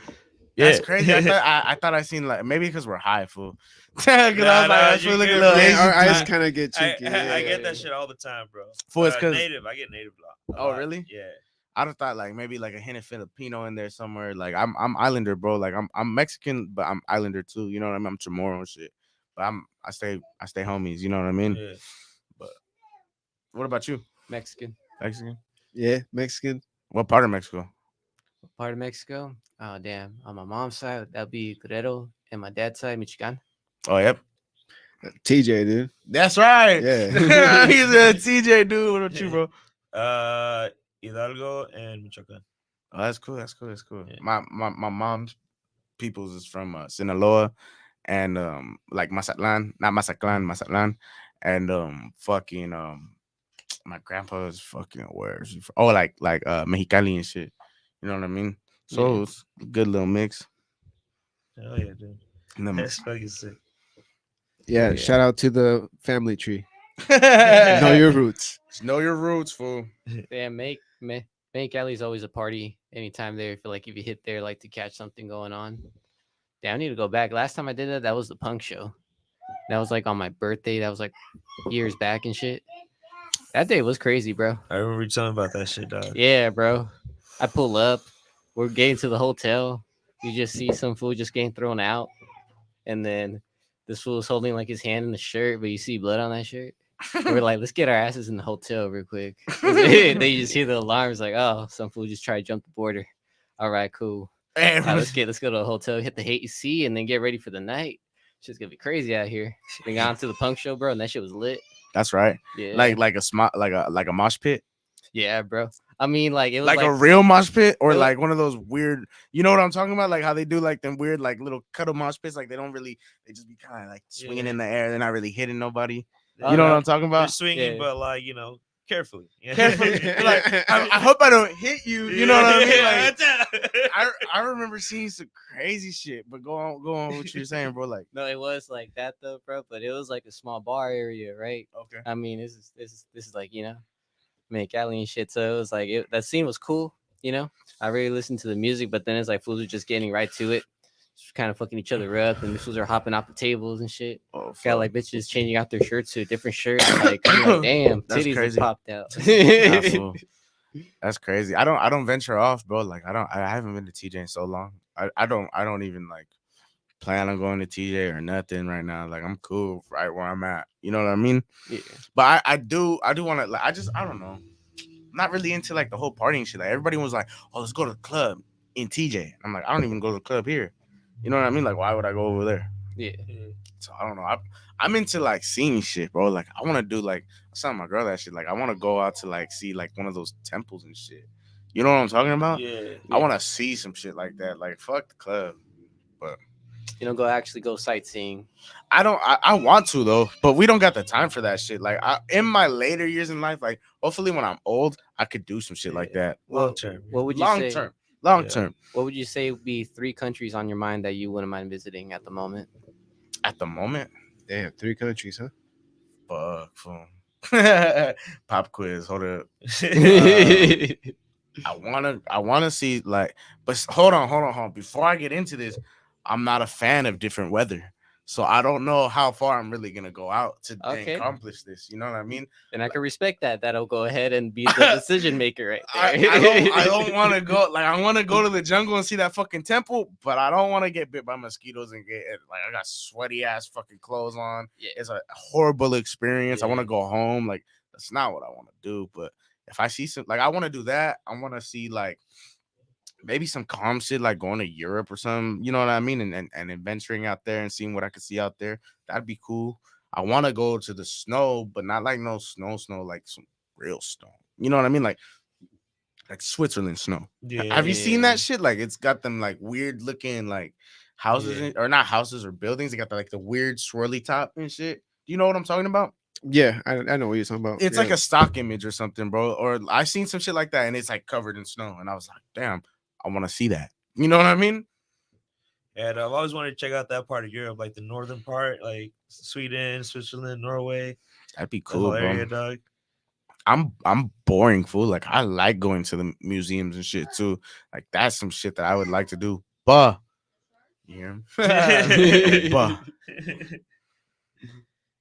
Yeah. That's crazy. I thought I seen like maybe because we're high, fool. Because I was Nah, like, nah, I you feel like a good, little bro. Asian Our eyes dude. kind of get cheeky. I get yeah. that shit all the time, bro. Fool, it's 'cause- native. I get native block. Oh, really? Yeah. I'd have thought like maybe like a hint of Filipino in there somewhere. Like I'm Islander, bro. Like I'm Mexican, but I'm Islander too. You know what I mean? I'm Chamorro and shit. But I stay homies. You know what I mean? Yeah. But what about you? Mexican. Mexican? Yeah, Mexican. What part of Mexico? Part of Mexico. Oh damn. On my mom's side, that'd be Guerrero, and my dad's side, Michigan. Oh, yep. TJ, dude. That's right. Yeah. He's a TJ dude. What about you, bro? Hidalgo and Michoacan. Oh, that's cool. That's cool. Yeah. My mom's people's is from Sinaloa and like Mazatlan, not Mazatlan, and fucking my grandpa is fucking where is he from? Oh, like Mexicali and shit. You know what I mean? So Yeah. it's a good little mix. Oh yeah, dude. And then That's fucking sick. Yeah, Yeah. shout out to the family tree. Know your roots. Just know your roots, fool. Yeah, make Alley's always a party anytime there. I feel like if you hit there, like to catch something going on. Damn, I need to go back. Last time I did that was the punk show. That was like on my birthday. That was like years back and shit. That day was crazy, bro. I remember you telling me about that shit, dog. Yeah, bro. I pull up. We're getting to the hotel. You just see some fool just getting thrown out. And then this fool's holding like his hand in the shirt, but you see blood on that shirt. We're like, let's get our asses in the hotel real quick. They just hear the alarms like, oh, some fool just tried to jump the border. All right, cool. Let's go to the hotel, hit the AC, and then get ready for the night. Shit's gonna be crazy out here. Been on to the punk show, bro, and that shit was lit. That's right. Yeah, Like a mosh pit. yeah, bro. I mean, like it was Like a real mosh pit, or it was- like one of those weird. You know what I'm talking about? Like how they do like them weird like little cuddle mosh pits. Like they just be kind of like swinging in the air. They're not really hitting nobody. Oh, You know no. what I'm talking They're about? swinging, Yeah. but like carefully. Carefully. Like I hope I don't hit you. You know what I mean? Like Like, I remember seeing some crazy shit. But go on what you're saying, bro. Like No, it was like that though, bro. But it was like a small bar area, right? okay. I mean, this is like Cali and shit. So it was like that scene was cool. I really listened to the music, but then it's like fools are just getting right to it, just kind of fucking each other up, and fools are hopping off the tables and shit. Oh, Got like bitches changing out their shirts to a different shirt. Like, I'm like, damn, That's titties crazy. have popped out. Nah, fool. That's crazy. I don't venture off, bro. Like I haven't been to TJ in so long. I don't even like plan on going to TJ or nothing right now. Like I'm cool right where I'm at. You know what I mean? Yeah. But I do want to like I don't know. I'm not really into like the whole partying shit. Like everybody was like, oh, let's go to the club in TJ. I'm like, I don't even go to the club here. You know what I mean? Like, why would I go over there? Yeah. So I don't know. I'm into like seeing shit, bro. Like I want to do like I was telling my girl that shit. Like I want to go out to like see like one of those temples and shit. You know what I'm talking about? yeah. I want to see some shit like that. Like fuck the club. Go sightseeing. I want to though, but we don't got the time for that shit. Like in my later years in life, like hopefully when I'm old, I could do some shit like that. Long term. What would you Long say? term. Yeah. What would you say would be 3 countries on your mind that you wouldn't mind visiting at the moment? At the moment, Damn, 3 countries, huh? fuck. Fool. Pop quiz. Hold up. I wanna see like, but hold on. Before I get into this, I'm not a fan of different weather, so I don't know how far I'm really gonna go out to Okay. accomplish this. You know what I mean? And I can respect that. That'll go ahead and be the decision maker right there. I don't want to go. Like I want to go to the jungle and see that fucking temple, but I don't want to get bit by mosquitoes and get like I got sweaty ass fucking clothes on. Yeah. It's a horrible experience. I want Yeah. to go home. Like that's not what I want to do. But if I see some, like I want to do that. I want to see like maybe some calm shit, like going to Europe or something. You know what I mean? And adventuring out there and seeing what I could see out there. That'd be cool. I want to go to the snow, but not like no snow, like some real snow. You know what I mean? Like Switzerland snow. Yeah. Have you seen that shit? Like it's got them like weird looking like houses Yeah. or not houses or buildings. They got like the weird swirly top and shit. Do you know what I'm talking about? Yeah, I know what you're talking about. It's Yeah. like a stock image or something, bro. Or I seen some shit like that and it's like covered in snow. And I was like, damn, I want to see that. You know what I mean? And I've always wanted to check out that part of Europe, like the northern part, like Sweden, Switzerland, Norway. That'd be That cool, whole bro. area, dog. I'm boring, fool. Like I like going to the museums and shit too. Like that's some shit that I would like to do. But yeah, but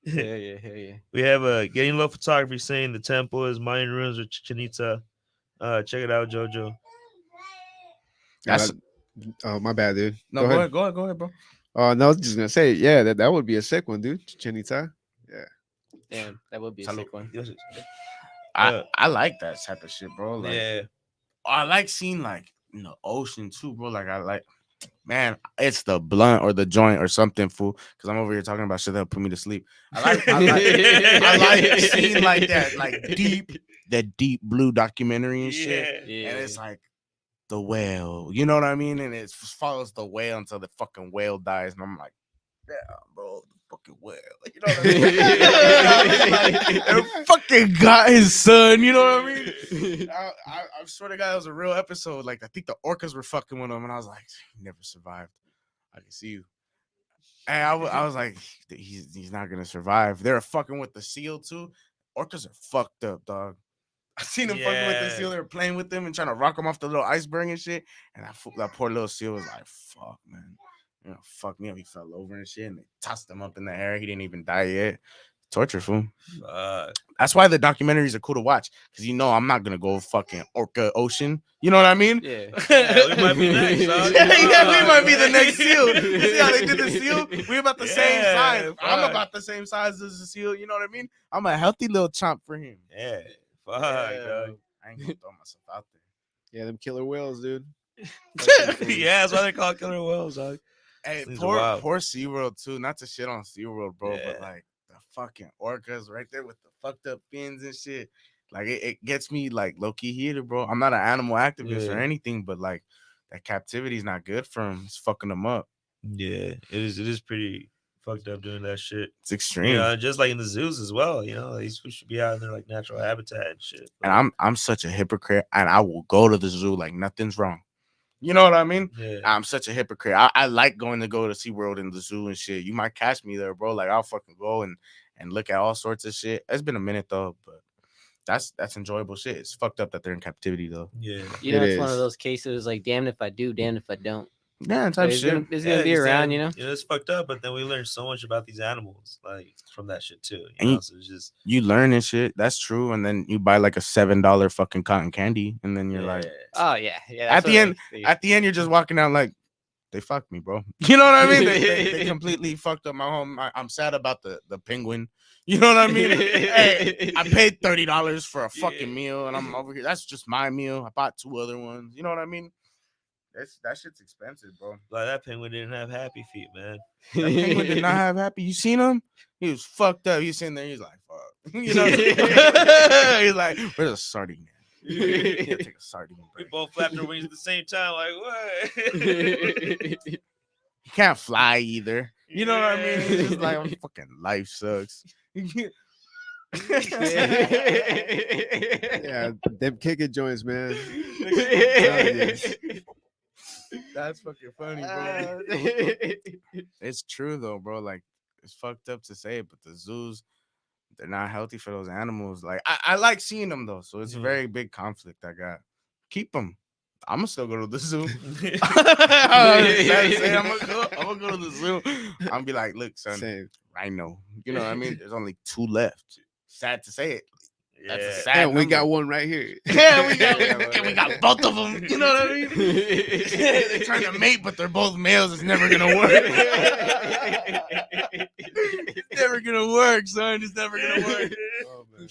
Yeah. We have a Getting Low Photography saying the temple is Mayan ruins or Chichen Itza. Check it out, JoJo. that's Oh, my bad, dude. no. Go ahead, bro. No, I was just gonna say, yeah, that would be a sick one, dude. Chichen Itza. Damn, that would be a Salud. sick one. I like that type of shit, bro. Like, Yeah. I like seeing like in the ocean too, bro. Like I like, man, it's the blunt or the joint or something, fool. Because I'm over here talking about shit that'll put me to sleep. I like seeing like that, like deep blue documentary and shit. Yeah. And it's like the whale, you know what I mean? And it follows the whale until the fucking whale dies, and I'm like, damn, bro, the fucking whale. You know what I mean? Like, it fucking got his son. You know what I mean? I swear to God, it was a real episode. Like I think the orcas were fucking with him, and I was like, he never survived. I can see you. And I was like, he's not gonna survive. They're fucking with the seal too. Orcas are fucked up, dog. I seen them fucking with the seal. They were playing with them and trying to rock them off the little iceberg and shit. And that poor little seal was like, fuck, man. You know, fuck me up. He fell over and shit. And they tossed him up in the air. He didn't even die yet. Torture, fool. That's why the documentaries are cool to watch. Because you know I'm not gonna go fucking orca ocean. You know what I mean? Yeah. We might be next, dog. Yeah, we might be the next seal. You see how they did the seal? We about the same size. I'm fuck. about the same size as the seal. You know what I mean? I'm a healthy little chomp for him. Yeah. Fuck, Yeah. dog. I ain't gonna throw myself out there. Yeah, them killer whales, dude. Yeah, that's why they call killer whales, dog. Hey, Things are wild. poor SeaWorld too. Not to shit on SeaWorld, bro, Yeah. but like the fucking orcas right there with the fucked up fins and shit. Like it gets me like low key heated, bro. I'm not an animal activist or Yeah. anything, but like that captivity is not good for them. It's fucking them up. Yeah, it is pretty fucked up doing that shit. It's extreme. You know, just like in the zoos as well. You know, these fish should be out in their like natural habitat and shit. And I'm such a hypocrite, and I will go to the zoo like nothing's wrong. You know what I mean? Yeah. I'm such a hypocrite. I like going to SeaWorld and the zoo and shit. You might catch me there, bro. Like I'll fucking go and look at all sorts of shit. It's been a minute though, but that's enjoyable shit. It's fucked up that they're in captivity though. Yeah. You know, It it's one of is. those cases like, damned if I do, damned if I don't. Yeah, So type it's shit. gonna be around, you know. It's fucked up, but then we learn so much about these animals, like from that shit too. And You know, so it's just You learn and shit. That's true. And then you buy like a $7 fucking cotton candy, and then you're like, Oh yeah, yeah. At that's the what end- they- at the end, you're just walking out like, they fucked me, bro. You know what I mean? They completely fucked up my home. I'm sad about the penguin. You know what I mean? Hey, I paid $30 for a fucking Yeah. meal, and I'm over here. That's just my meal. I bought 2 other ones. You know what I mean? That shit's expensive, bro. like that penguin didn't have happy feet, man. That penguin did not have happy. You seen him? He was fucked up. He's sitting there. He's like, fuck. You know? He's like, where's a sardine? Yeah, take a sardine We break. both flapped our wings at the same time, like what? He can't fly either. You know what I mean? He's just like, Yeah. fucking life sucks. Yeah, them kicking joints, man. That's fucking funny, bro. It's true though, bro. Like it's fucked up to say it, but the zoos, they're not healthy for those animals. Like I like seeing them though, so it's a Mhm. very big conflict I got. Keep them. I'm gonna still go to the zoo. I'm gonna go to the zoo. I'm gonna be like, look, son, Same. rhino. You know what I mean? There's only 2 left. Sad to say it. That's a Yeah. sad And we number. got one right here. Yeah, we got, Yeah, and we got both of them. You know what I mean? They're trying to mate, but they're both males. It's never gonna work. It's never gonna work, son. It's never gonna work. Oh, man.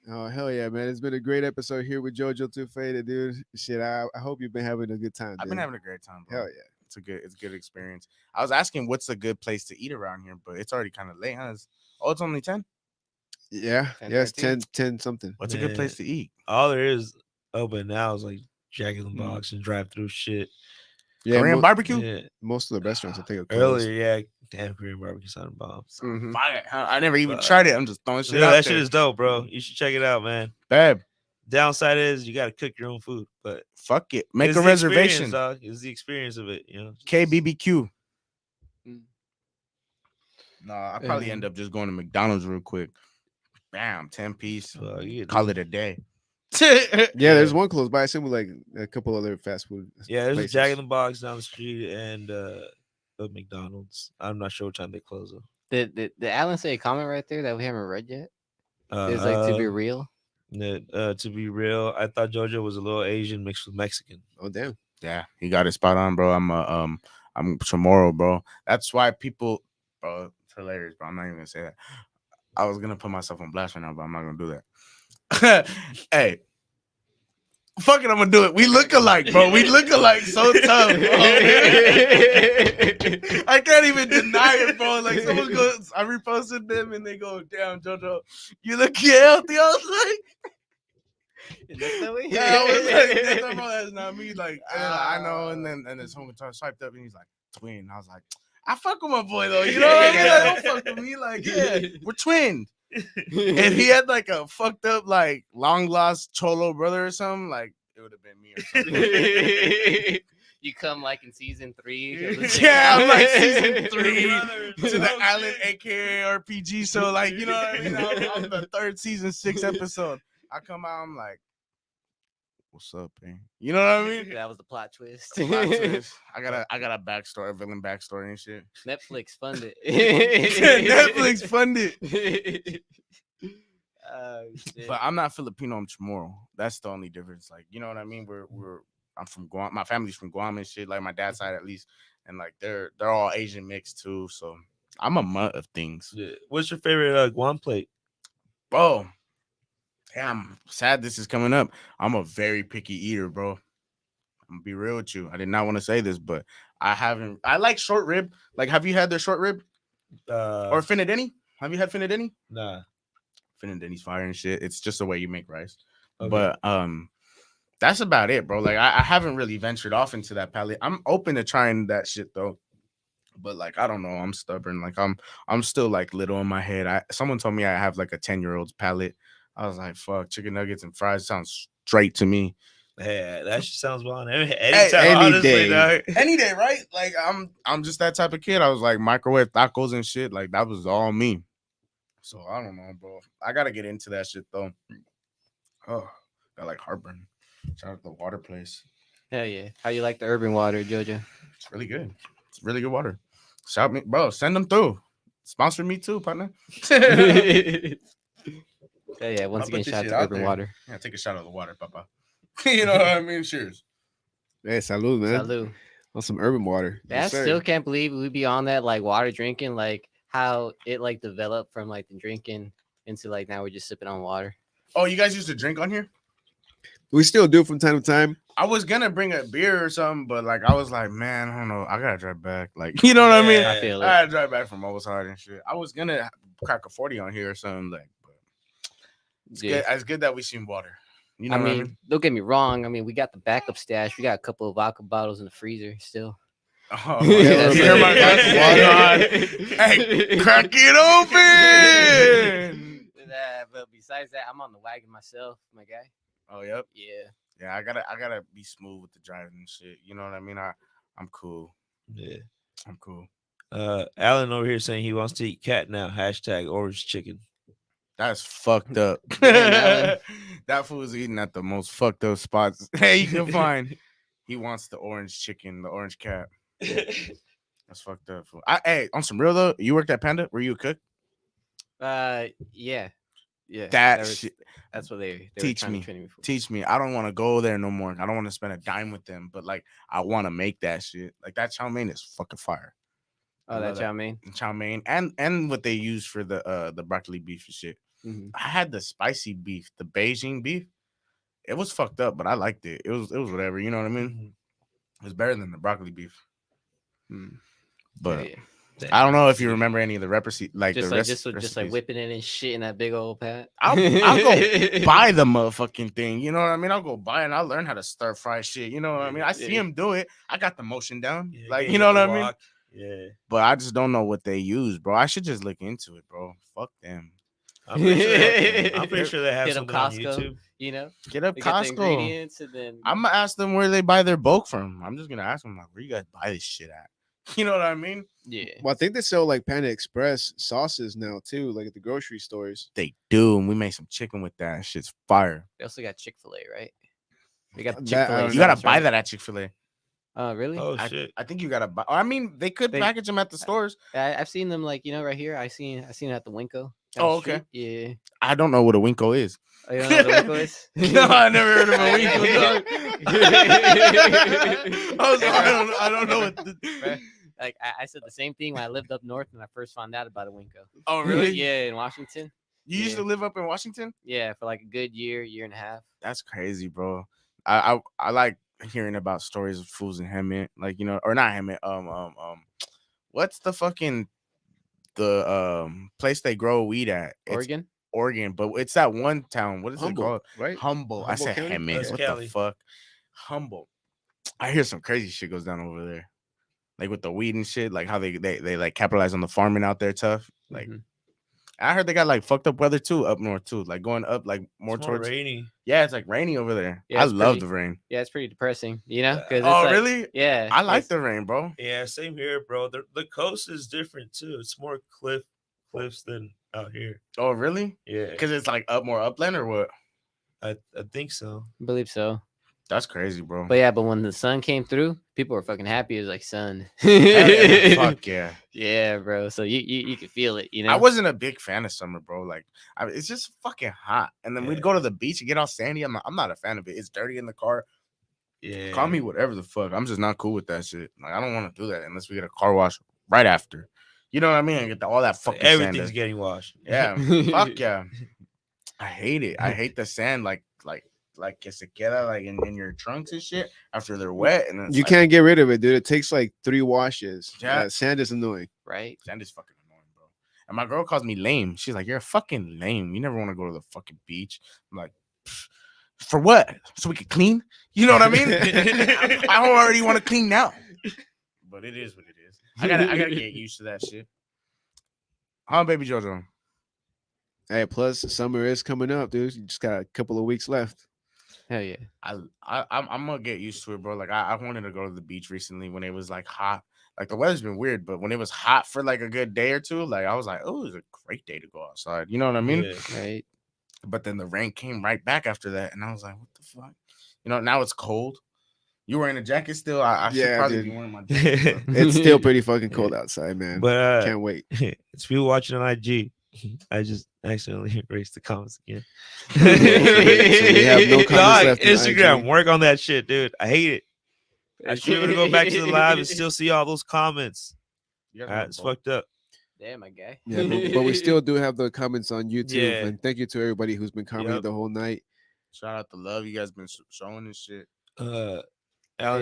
Oh hell yeah, man! It's been a great episode here with JoJo2Faded, dude. Shit, I hope you've been having a good time. I've dude. been having a great time, bro. hell yeah. It's a good experience. I was asking what's a good place to eat around here, but it's already kind of late, huh? It's only 10. Yeah, 10, yes, 13. 10 something. What's a good Man. place to eat? All there is open now is like Jack in the Mm. Box and drive through shit. Yeah, Korean barbecue? Yeah. most of the restaurants I think are closed. Earlier, yeah, damn Korean barbecue sounded bomb. Mhm. Fire, huh? I never even Fuck. tried it. I'm just throwing shit Yeah, out that there. shit is dope, bro. You should check it out, man. Babe, Downside is you got to cook your own food, but fuck it. Make it's a the experience, reservation. dog. It's the experience of it, you know. KBBQ. Mm. No, I probably end up just going to McDonald's real quick. Bam, 10 piece. Fuck, you Call it a day. Yeah, there's one close by. I assume with like a couple other fast food. Yeah, there's places. a Jack in the Box down the street and a McDonald's. I'm not sure what time they close though. Did Alan say a comment right there that we haven't read yet? It's like to be real. To be real, I thought JoJo was a little Asian mixed with Mexican. Oh damn. Yeah, he got it spot on, bro. I'm tomorrow, bro. That's why people, bro, it's hilarious, bro. I'm not even gonna say that. I was gonna put myself on blast right now, but I'm not gonna do that. Hey, fuck it, I'm gonna do it. We look alike, bro. We look alike so tough, bro. I can't even deny it, bro. Like someone goes, I reposted them and they go, "Damn, JoJo, you look healthy." I was like, yeah, I was like, "That's not, bro, that's not me." Like, I know. And then someone swiped up and he's like, "Twin." I was like, I fuck with my boy though. You know what I mean? Like, don't fuck with me. Like, yeah, we're twinned. If he had like a fucked up, like long lost cholo brother or something, like it would have been me or something. You come like in season 3. Yeah, I'm like season 3 Brothers, to the oh, Island, shit. aka RPG. So like, you know what I mean? I'm the 3rd season, 6th episode. I come out, I'm like, what's up, man? You know what I mean? That was the plot twist. Plot twist. I got a backstory, a villain backstory and shit. Netflix funded. Netflix funded. Oh, shit. But I'm not Filipino, I'm Chamorro. That's the only difference. Like, you know what I mean? I'm from Guam. My family's from Guam and shit, like my dad's side at least. And like they're all Asian mixed too. So I'm a mutt of things. Yeah. What's your favorite Guam plate? Bro. Yeah, I'm sad this is coming up. I'm a very picky eater, bro. I'm gonna be real with you. I did not want to say this, but I like short rib. Like, have you had their short rib? Or Finadeni? Have you had Finadeni? Nah. Finadeni's fire and shit. It's just the way you make rice. Okay. But that's about it, bro. Like I haven't really ventured off into that palate. I'm open to trying that shit though. But like I don't know, I'm stubborn. Like I'm still like little in my head. Someone told me I have like a 10-year-old's palate. I was like, fuck, chicken nuggets and fries sounds straight to me. Yeah, that shit sounds wild. any Honestly, day. dog. Any day, right? Like I'm just that type of kid. I was like microwave tacos and shit. Like that was all me. So I don't know, bro. I gotta get into that shit though. Oh, got like heartburn. Shout out to the water place. Hell yeah. How you like the urban water, JoJo? It's really good. It's really good water. Shout me, bro. Send them through. Sponsor me too, partner. Hell yeah. Once I'll again, put this shout out shit to out urban there. water. Yeah, take a shot of the water, papa. You know what I mean? Cheers. Hey, salud, man. Salud. On some urban water. I Yes, sir. still can't believe we be on that like water drinking, like how it like developed from like the drinking into like now we're just sipping on water. Oh, you guys used to drink on here? We still do from time to time. I was gonna bring a beer or something, but like I was like, man, I don't know. I gotta drive back. Like, you know what I mean? Yeah. I feel I it. gotta drive back from Old and shit. I was gonna crack a 40 on here or something, like, but it's Yeah. good. It's good that we seen water. You know I what mean, I mean? don't get me wrong. I mean, we got the backup stash. We got a couple of vodka bottles in the freezer still. Oh, Yeah, you hear my glass of water on? Hey, crack it open. Nah, but besides that, I'm on the wagon myself, my guy. Oh, yep. Yeah. Yeah, I gotta be smooth with the driving and shit. You know what I mean? I'm cool. Yeah. I'm cool. Alan over here saying he wants to eat cat now. # orange chicken. That's fucked up. Damn, Alan. That fool's eating at the most fucked up spots you can find. He wants the orange chicken, the orange cat. That's fucked up. Fool. Hey, on some real though, you worked at Panda? Were you a cook? Yeah. That was- shit. That's what they were Teach trying me. to train me for. Teach me. I don't want to go there no more. I don't want to spend a dime with them, but like I want to make that shit. Like that chow mein is fucking fire. Oh, I that love chow mein. Chow mein and what they use for the broccoli beef and shit. Mhm. I had the spicy beef, the Beijing beef. It was fucked up, but I liked it. It was whatever. You know what I mean? It was better than the broccoli beef. Mm. But Yeah. I don't know if you remember any of the recipes, like Just the like rest, just like whipping it and shit in that big old pat. I'll go buy the motherfucking thing. You know what I mean? I'll go buy it and I'll learn how to stir fry shit. You know what I mean? I see Yeah. him do it. I got the motion down. Yeah, Like, get you know what the I mean? wok. Yeah. But I just don't know what they use, bro. I should just look into it, bro. Fuck them. I'm pretty sure they have Hit up something on Costco. YouTube. You know, Get up they get the Costco. ingredients and then I'm gonna ask them where they buy their bulk from. I'm just gonna ask them like, where you guys buy this shit at? You know what I mean? yeah. Well, I think they sell like Panda Express sauces now too, like at the grocery stores. They do, and we made some chicken with that. Shit's fire. They also got Chick-fil-A, right? They got That- Chick-fil-A. I You don't gotta sauce, buy right? that at Chick-fil-A. Really? Oh shit. I think you gotta buy. I mean, they could They- package them at the stores. I've seen them like right here. I seen it at the Winco. down Oh, the okay. street. Yeah. I don't know what a Winco is. Oh, you don't know what the Winco is? No, I never heard of a Winco. Dog. I don't know what. Bruh, like I said the same thing when I lived up north and I first found out about a Winco. Oh, really? Yeah, in Washington. You used to Yeah. live up in Washington? Yeah, for like a good year and a half. That's crazy, bro. I like hearing about stories of fools in Hemet, like or not Hemet. What's the fucking place they grow weed at? It's Oregon. but it's that one town. What is it Humble, called? right? Humble. I Humble said County? Hemet. That's What Cali. the fuck? Humble. I hear some crazy shit goes down over there, like with the weed and shit, like how they like capitalize on the farming out there tough. Like Mhm. I heard they got like fucked up weather too up north too, like going up like more It's more towards. rainy. Yeah, it's like rainy over there. Yeah, I it's love pretty- the rain. Yeah, it's pretty depressing, you know? Because Oh, like, really? Yeah, I like it's- the rain, bro. Yeah, same here, bro. The coast is different too. It's more cliffs than out here. Oh, really? Yeah, Because it's like up more upland or what? I think so. I believe so. That's crazy, bro. But yeah, but when the sun came through, people were fucking happy. It was like sun. Hell yeah, fuck yeah. Yeah, bro. So you could feel it, you know. I wasn't a big fan of summer, bro. Like, it's just fucking hot. And then we'd Yeah. go to the beach and get all sandy. I'm not a fan of it. It's dirty in the car. Yeah, Call me whatever the fuck. I'm just not cool with that shit. Like, I don't want to do that unless we get a car wash right after. You know what I mean? And get all that fucking everything's sand. getting washed. Yeah, fuck yeah. I hate it. I hate the sand. Like que se queda like in your trunks and shit after they're wet. And it's You like, can't get rid of it, dude. It takes like 3 washes. Yeah. Yeah, sand is annoying. Right? sand is fucking annoying, bro. And my girl calls me lame. She's like, "You're a fucking lame. You never want to go to the fucking beach." I'm like, for what? So we can clean? You know what I mean? I already want to clean now. But it is what it is. I gotta get used to that shit. Huh, baby JoJo? Hey, plus summer is coming up, dude. You just got a couple of weeks left. Hell yeah. I'm gonna get used to it, bro. Like I wanted to go to the beach recently when it was like hot. Like the weather's been weird, but when it was hot for like a good day or two, like I was like, oh, it was a great day to go outside. You know what I mean? Yeah. Right. But then the rain came right back after that, and I was like, what the fuck? You know, now it's cold. You wearing a jacket still? I should Yeah, probably dude. be wearing my jacket. Bro. It's still pretty fucking cold outside, man. But Can't wait. it's people watching on IG. I just accidentally erased the comments again. So we have no comments Dog, left on Instagram, IG. work on that shit, dude. I hate it. I should be able to go back to the live and still see all those comments. You guys All right, know it's both. fucked up. Damn, my guy. Yeah, but we still do have the comments on YouTube. Yeah. And thank you to everybody who's been commenting Yep. the whole night. Shout out to love you guys been showing this shit. Alan's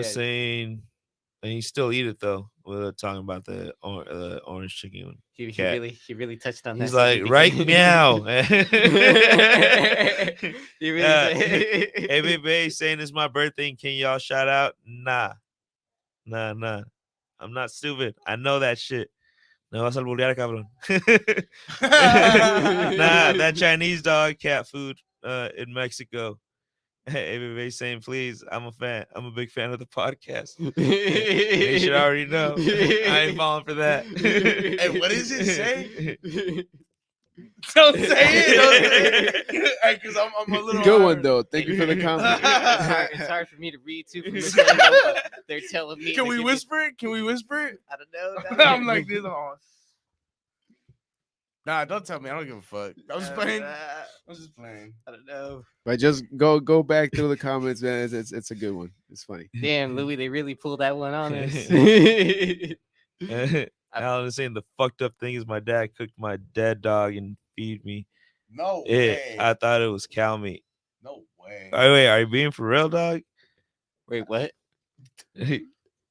Yeah. saying, and you still eat it though. We're talking about the orange chicken one. He Cat. really touched on He's that. like, right meow. He really Yeah. said- Hey, baby, saying it's my birthday. Can y'all shout out? Nah. I'm not stupid. I know that shit. No vas a alburear, cabrón. Nah, that Chinese dog cat food in Mexico. Hey, baby, saying, please, I'm a fan. I'm a big fan of the podcast. You should already know. I ain't falling for that. Hey, what does it say? Don't say it. Because I'm a little Good one hard. though. Thank you for the comment. It's hard for me to read too. From this angle, but they're telling me. Can to we give whisper it? Can we whisper it? I don't know. I'm like this. Oh. Nah, don't tell me. I don't give a fuck. I'm just playing. I'm just playing. I don't know. But just go back through the comments, man. It's a good one. It's funny. Damn, Louis, they really pulled that one on us. Alan is saying the fucked up thing is my dad cooked my dead dog and feed me No it. way. I thought it was cow meat. No way. Wait, are you being for real, dog? Wait, what?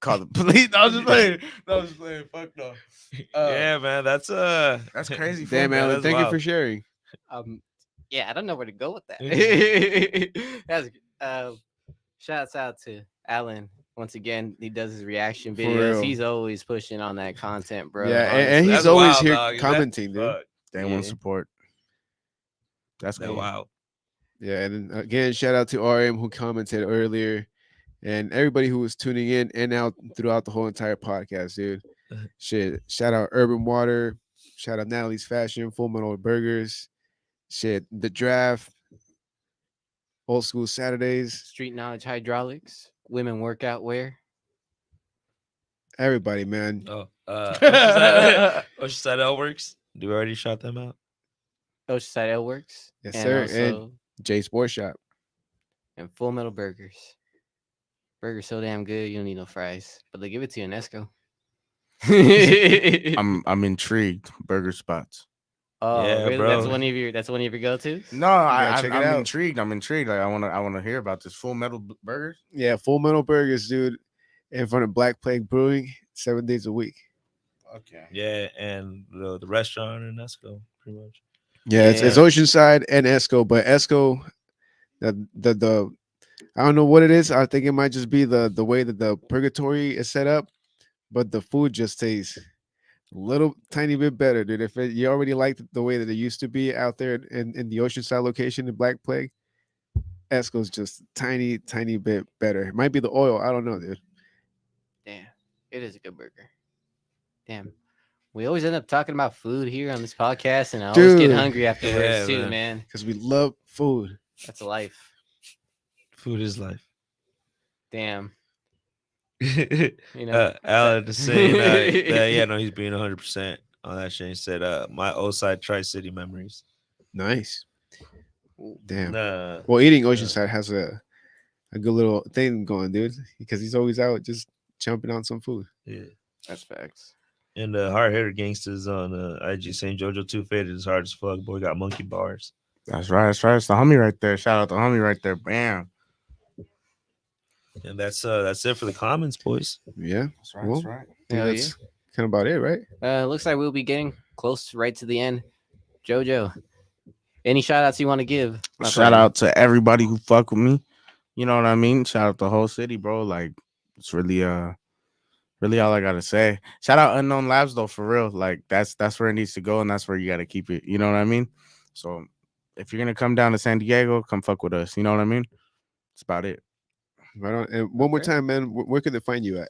Call the police. I was just playing. Fuck no. Yeah, man, that's That's crazy. Damn, man, Alan. that's Thank you wild. for sharing. Yeah, I don't know where to go with that. That's shouts out to Alan. Once again, he does his reaction For videos. real. He's always pushing on that content, bro. Yeah, and honestly. he's That's always wild, here dog. That- commenting, dude. fuck, They want Yeah. support. That's that's cool. wild. Yeah, and then again, shout out to RM who commented earlier, and everybody who was tuning in and out throughout the whole entire podcast, dude. Shit, shout out Urban Water, shout out Natalie's Fashion, Full Metal Burgers, shit, the draft, Old School Saturdays, Street Knowledge Hydraulics, women workout wear. everybody, man. Oh, Oceanside Works. Do we already shout them out? Oceanside L Works. Yes, and sir. Also, And J Sports Shop. and Full Metal Burgers. Burgers so damn good, you don't need no fries, but they give it to you in Esco. I'm intrigued. Burger spots. Oh, Yeah, really? bro. That's one of your go-tos? No, gotta check it I'm out. intrigued. I'm intrigued. Like I wanna hear about this Full Metal Burgers. Yeah, Full Metal Burgers, dude, in front of Black Plague Brewing, 7 days a week. Okay. Yeah, and the restaurant in Esco, pretty much. Yeah, it's Yeah. Oceanside and Esco, but Esco, the I don't know what it is. I think it might just be the way that the purgatory is set up, but the food just tastes A little tiny bit better, dude. If you already liked the way that it used to be out there in the Oceanside location in Black Plague, Esco's just tiny bit better. It might be the oil. I don't know, dude. Damn, it is a good burger. Damn. We always end up talking about food here on this podcast, and I always get Dude. hungry afterwards Yeah, too, man. man. Because we love food. That's life. Food is life. Damn. You know, Alan is saying that, yeah, no, he's being 100% on that shit. He said, my Oside Tri-City memories. Nice. Damn. Nah, Well, eating Oceanside has a good little thing going, dude. Because he's always out just jumping on some food. yeah. that's facts. And Hard Hitter Gangsters on IG saying JoJo2Faded is hard as fuck. Boy got monkey bars. That's right. That's right. It's the homie right there. Shout out the homie right there. Bam. And that's it for the comments, boys. Yeah. That's right. Well, That's right. I think Hell that's kind of about it, right? Looks like we'll be getting close right to the end. Jojo, any shout outs you want to give? my Shout friend? out to everybody who fuck with me. You know what I mean? Shout out the whole city, bro. Like, it's really all I gotta say. Shout out Unknown Labs though, for real. Like, that's where it needs to go, and that's where you gotta keep it. You know what I mean? So if you're gonna come down to San Diego, come fuck with us. You know what I mean? That's about it. Right on. And one more Okay. time, man, where can they find you at?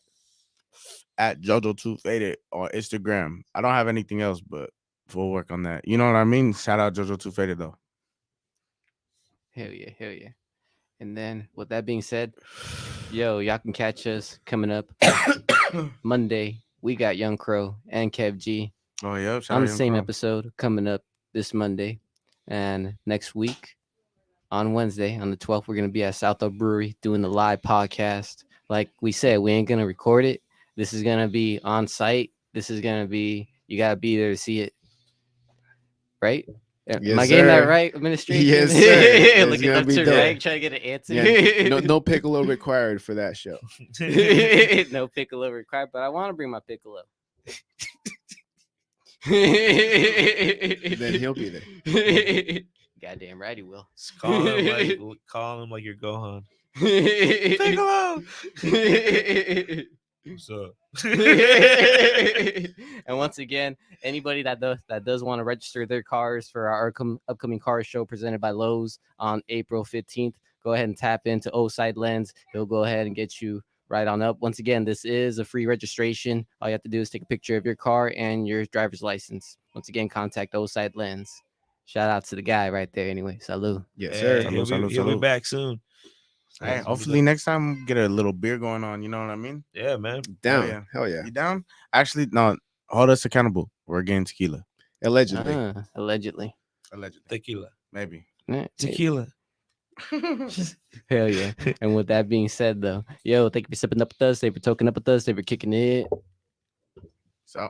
At JoJo2Faded on Instagram. I don't have anything else, but we'll work on that. You know what I mean? Shout out JoJo2Faded though. Hell yeah, hell yeah. And then with that being said, yo, y'all can catch us coming up Monday. We got Young Crow and Kev G Oh yeah, shout on out the Young same Crow. episode coming up this Monday. And next week on Wednesday, on the 12th, we're going to be at Southall Brewery doing the live podcast. Like we said, we ain't going to record it. This is going to be on site. This is going to be, you got to be there to see it. Right? Am Yes, I getting that sir. right, administration? Yes, sir. It's Looking gonna up be to dope. right, trying to get an answer. Yeah, no piccolo required for that show. No piccolo required, but I want to bring my piccolo. Then he'll be there. Goddamn right he will. Just call him like you're Gohan. Piccolo. What's up? And once again, anybody that does want to register their cars for our upcoming car show presented by Lowe's on April 15th, go ahead and tap into Oside Lens. He'll go ahead and get you right on up. Once again, this is a free registration. All you have to do is take a picture of your car and your driver's license. Once again, contact Oside Lens. Shout out to the guy right there. Anyway, salute. Yes, Yeah, sir. Salute, he'll be salute. back soon. Hey, hopefully next time get a little beer going on. You know what I mean? Yeah, man. Down. yeah. Hell yeah. You down? Actually, no. Hold us accountable. We're getting tequila. Allegedly. Allegedly. Allegedly. Tequila. Maybe. Tequila. Hell yeah. And with that being said, though, yo, thank you for sipping up with us. Thank you for toking up with us. Thank you for kicking it. So.